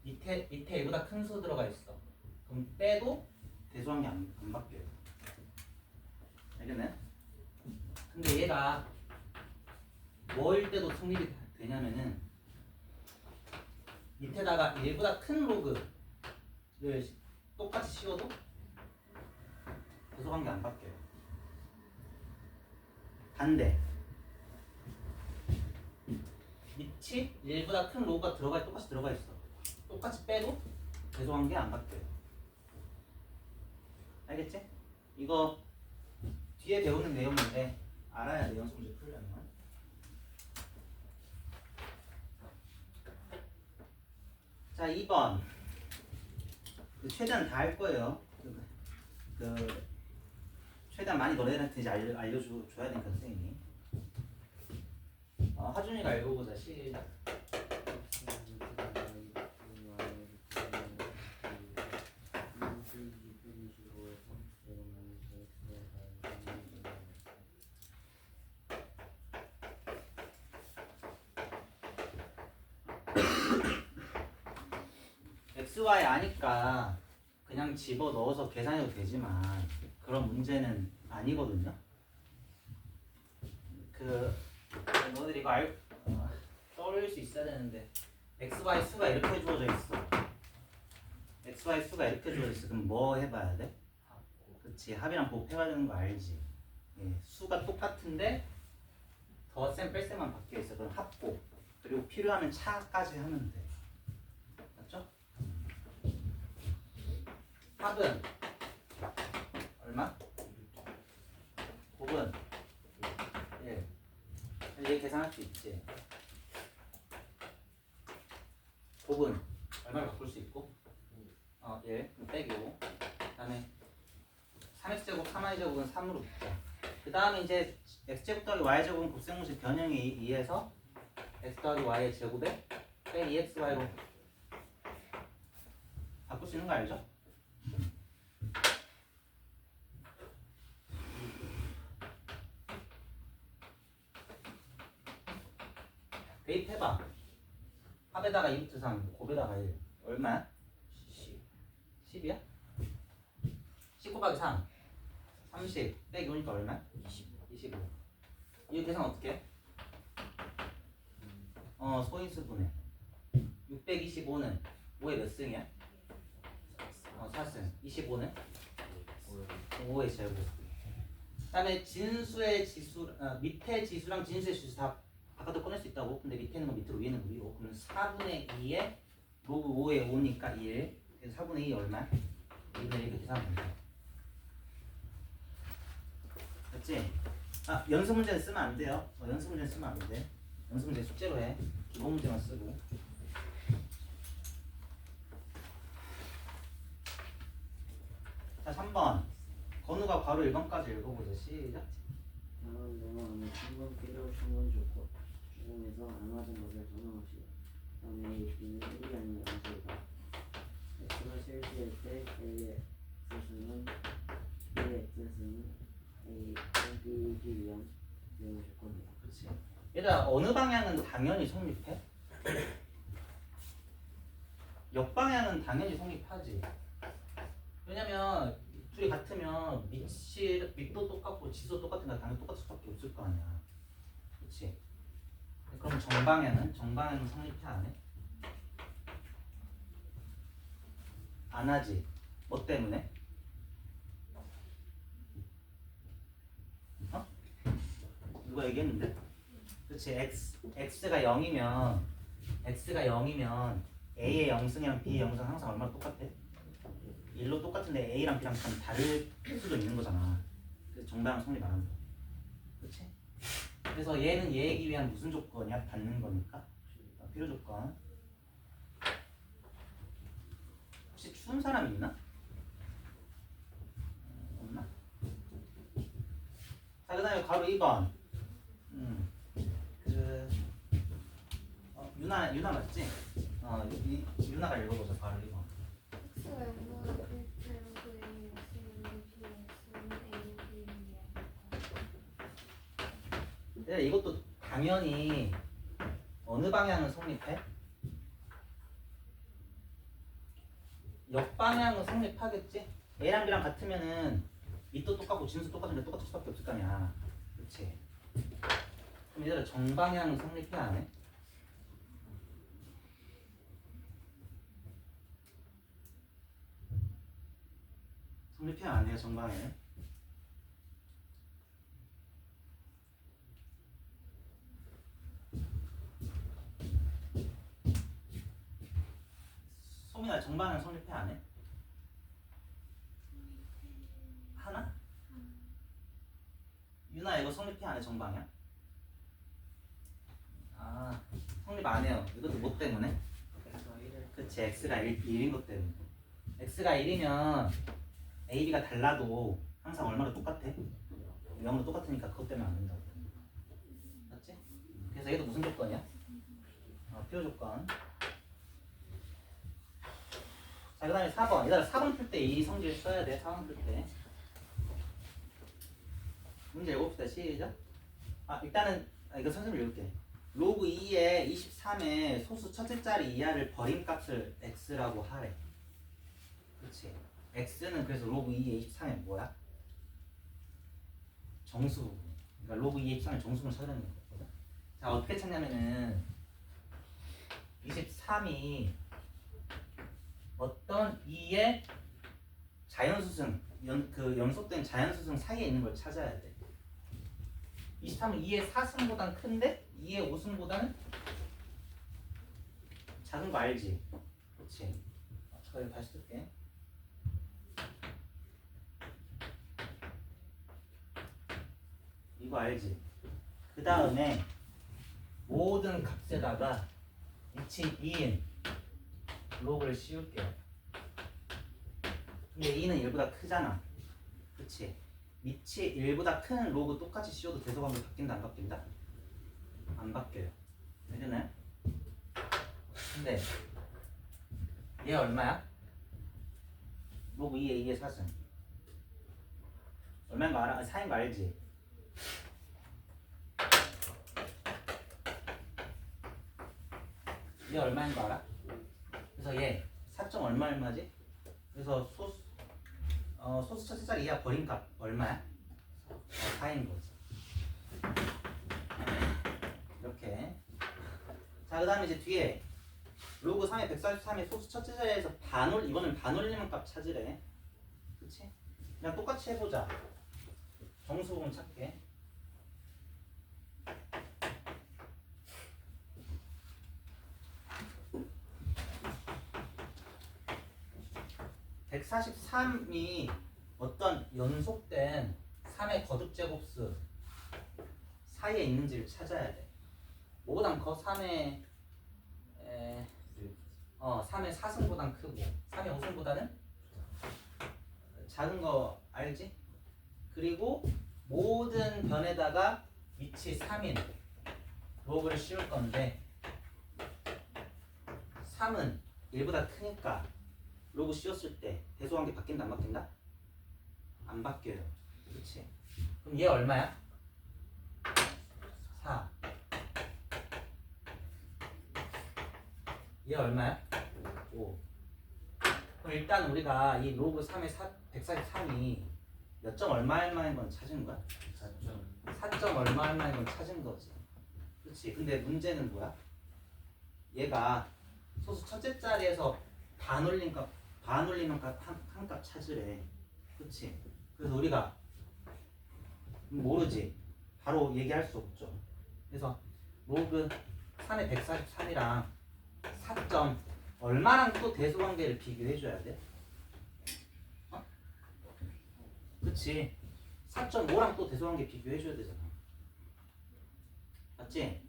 밑에 1보다 큰 수 들어가 있어. 그럼 빼도 배수관계 안 바뀌어요. 알겠네? 근데 얘가 뭐일 때도 성립이 되냐면은 밑에다가 1보다 큰 로그를 똑같이 씌워도 계속한 게 안 바뀌어요. 반대 밑이 1보다 큰 로그가 똑같이 들어가 있어. 똑같이 빼도 계속한 게 안 바뀌어요. 알겠지? 이거 뒤에 배우는 내용인데 알아야 돼. 연습 문제 풀려면. 자 2번 최대한 다 할 거예요. 최대한 많이 너네들한테 이제 알려줘야 되니까 선생님이. 하준이가 읽어보자. 시작. XY 아니까 그냥 집어 넣어서 계산해도 되지만 그런 문제는 아니거든요. 너희들이 이거 떠올릴 수 있어야 되는데 XY 수가 이렇게 주어져 있어. XY 수가 이렇게 주어져 있어. 그럼 뭐 해봐야 돼? 그치, 합이랑 곱해봐야 되는 거 알지? 예, 수가 똑같은데 덧셈 뺄셈만 바뀌어 있어. 그럼 합곱 그리고 필요하면 차까지 하면 돼. 맞죠? 합은 얼마? 곱은 1. 얘 계산할 수 있지. 곱은 얼마를 바꿀 수 있고? 1 빼기 5. 그 다음에 3x제곱 3y제곱은 3으로 묶자. 그 다음에 이제 x제곱 더하기 y제곱은 곱셈공식 변형에 의해서 x 더하기 y의 제곱에 빼기 2xy로 바꿀 수 있는 거 알죠? 대입해봐. 합에다가 2부터 3, 곱에다가 1. 얼마야? 10이야? 10 곱하기 3. 30 빼기 5니까 얼마야? 25. 이거 계산 어떻게 해? 소인수분해. 625는 5의 몇 승이야? 4승. 25는? 5의 제곱. 그 다음에 진수의 지수, 밑에 지수랑 진수의 지수 다 바깥으로 꺼낼 수 있다고. 근데 밑에 있는 건 밑으로, 위에 있는 건 위로. 그러면 4분의 2에 로그 5에 5니까 1. 그래서 4분의 2 얼마야? 2분의 1 이렇게 계산하면 돼. 됐지? 연습 문제는 쓰면 안 돼요. 연습 문제는 쓰면 안 돼. 연습 문제 숙제로 해. 기본 문제만 쓰고. 자, 3번. 건우가 바로 1번까지 읽어보자. 시작.
다음은 어느 충분 필요 충분 좋고 중에서 안 맞은 것을 전환없이 다음에 A, B는 1이 아닌 양수이다. X가 실수일 때 A의 X수는 B의 X수는 A, B이기 위한 내용의 조건이다.
그렇지. 얘들아, 어느 방향은 당연히 성립해? 역방향은 당연히 성립하지. 왜냐면 둘이 같으면 밑도 똑같고 지수도 똑같으니까 당연히 똑같을 수밖에 없을 거 아니야. 그렇지? 그럼 정방향은 성립해 안 해? 안 하지. 뭐 때문에? 누가 얘기했는데? 그렇지. x가 0이면 a의 0승이랑 b의 0승 항상 얼마나 똑같아? 1로 똑같은데 a랑 b랑 좀 다를 수도 있는 거잖아. 그래서 정방향 성립 안 한다. 그렇지? 그래서 얘는 얘이기 위한 무슨 조건이야? 받는 거니까. 필요 조건. 혹시 추운 사람 있나? 없나? 자, 그 다음에 바로 2번. 유나 맞지? 유나가 읽어보자. 바로 2번.
x가 0보다 클 때 로그 A의 X는 B의 X는 A, B의
네, 이것도 당연히 어느 방향은 성립해? 역방향은 성립하겠지? A랑 B랑 같으면은 밑도 똑같고 진수 똑같은데 똑같을 수밖에 없을 거 아니야. 그렇지? 그럼 얘들아 정방향은 성립해 안 해? 성립해 안 해요 정방향은? 소민아 정방향 성립해 안 해? 하나? 유나 이거 성립해 안 해 정방향? 아 성립 안 해요. 이것도 뭐 때문에?
그래서 1을
그치 x가 1인 것 때문에. x가 1이면 a, b가 달라도 항상 얼마로 똑같아? 0으로 똑같으니까 그것 때문에 안 된다고. 맞지? 그래서 얘도 무슨 조건이야? 필요 조건. 자, 그 다음에 4번. 얘들아 4번 풀 때 이 성질 써야 돼. 4번 풀 때. 문제 읽어봅시다. 시작. 일단은 이거 선생님 읽을게. 로그 2의 23의 소수 첫째 자리 이하를 버린 값을 x라고 하래. 그치? x는 그래서 로그 2의 23의 뭐야? 정수. 그러니까 로그 2의 23의 정수를 찾으라는 거거든. 자, 어떻게 찾냐면은 23이 어떤 2의 자연수승, 연속된 자연수승 사이에 있는 걸 찾아야 돼. 23은 2의 4승보단 큰데 2의 5승보다는 작은 거 알지? 그렇지? 잠깐 다시 쓸게. 이거 알지? 그 다음에 모든 값에다가 위치 2인 로그를 씌울게요. 근데 2는 1보다 크잖아. 그치? 위치 1보다 큰 로그 똑같이 씌워도 대소관계 바뀐다 안 바뀐다? 안 바뀌어요. 알겠나요? 근데 얘 얼마야? 로그 2의 2의 4승 얼마인 거 알아? 4인 거 알지? 얘 얼마인 거 알아? 그래서 얘 4점 얼마지? 그래서 소수 첫째 자리 이하 버린 값 얼마야? 4인 거지. 이렇게. 자, 그 다음에 이제 뒤에 로그 3의 143의 소수 첫째 자리에서 이거는 반올림한 값 찾으래. 그치? 그냥 똑같이 해보자. 정수 부분 찾게. (143이) 어떤 연속된 3의 거듭제곱수 사이에 있는지를 찾아야 돼. 뭐보단 3의 3의 4승보단 크고 3의 5승보다는 작은 거 알지? 그리고 모든 변에다가 위치 3인 로그를 씌울 건데 3은 1보다 크니까 로그 씌웠을 때 대소관계 바뀐다 안 바뀐다? 안 바뀌어요. 그치? 그럼 얘 얼마야? 4. 얘 얼마야? 5. 그럼 일단 우리가 이 로그 3의 143이 몇 점 얼마인 건 찾은 거야? 4점 얼마인 건 찾은 거지. 그치? 근데 문제는 뭐야? 얘가 소수 첫째 자리에서 반올림 값 한 값 찾으래. 그치? 그래서 우리가 모르지. 바로 얘기할 수 없죠. 그래서 로그 3의 143이랑 4점 얼마랑 또 대소관계를 비교해줘야 돼? 그치? 4.5랑 또 대소관계 비교해줘야 되잖아. 맞지?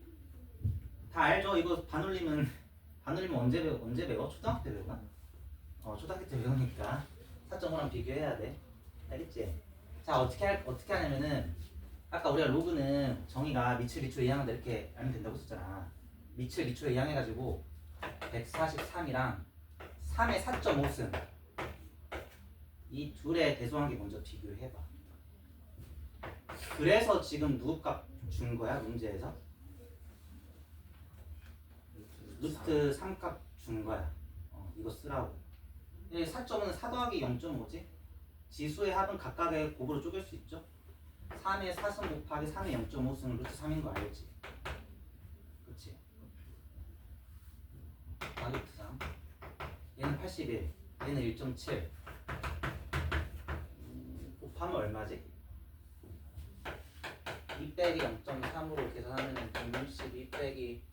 다 알죠? 이거 반올림은 언제 배워? 초등학교 때 배우나? 초등학교 때 배우니까 4.5랑 비교해야 돼. 알겠지? 자, 어떻게 하냐면은 아까 우리가 로그는 정의가 미출 리출에 이항한다 이렇게 알면 된다고 했었잖아. 미출 리출에 이항해가지고 143이랑 3의 4.5승 이 둘의 대소관계 먼저 비교해봐. 그래서 지금 누구 값 준 거야 문제에서? 루트 3 값 준 거야. 이거 쓰라고. 4.5는 4 더하기 0.5지? 지수의 합은 각각의 곱으로 쪼갤 수 있죠. 3의 4승 곱하기 3의 0.5승은 루트 3인 거 알지? 그치? 더하기 루트 3. 얘는 81, 얘는 1.7. 곱하면 얼마지? 2 빼기 0.3으로 계산하면 162 빼기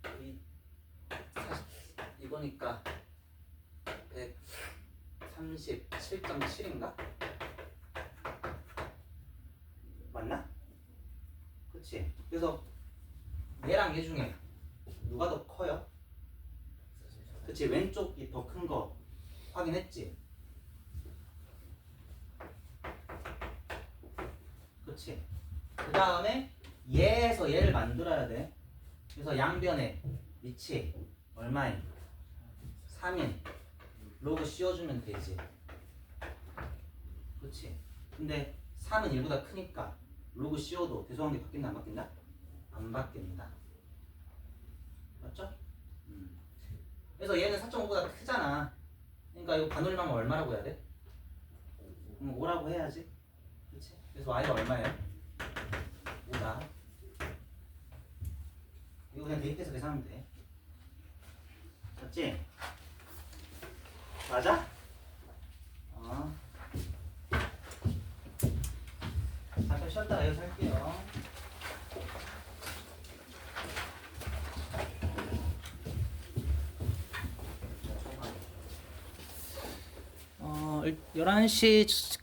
40, 이거니까 137.7인가? 맞나? 그치? 그래서 얘랑 얘 중에 누가 더 커요? 그치? 왼쪽이 더 큰 거 확인했지? 그치? 그 다음에 얘에서 얘를 만들어야 돼. 그래서 양변에 위치 얼마인? 3인 로그 씌워주면 되지. 그치? 근데 3은 1보다 크니까 로그 씌워도 대소관계 바뀐다 안 바뀐다? 안 바뀐다. 맞죠? 그래서 얘는 4.5보다 크잖아. 그러니까 이거 반올림하면 얼마라고 해야 돼? 5라고 해야지. 그치? 그래서 y가 얼마예요? 5다. 이거 그냥 대입해서 계산하면 돼. 맞지? 맞아? 잠깐 쉬었다가 여기서 할게요. 어, 11시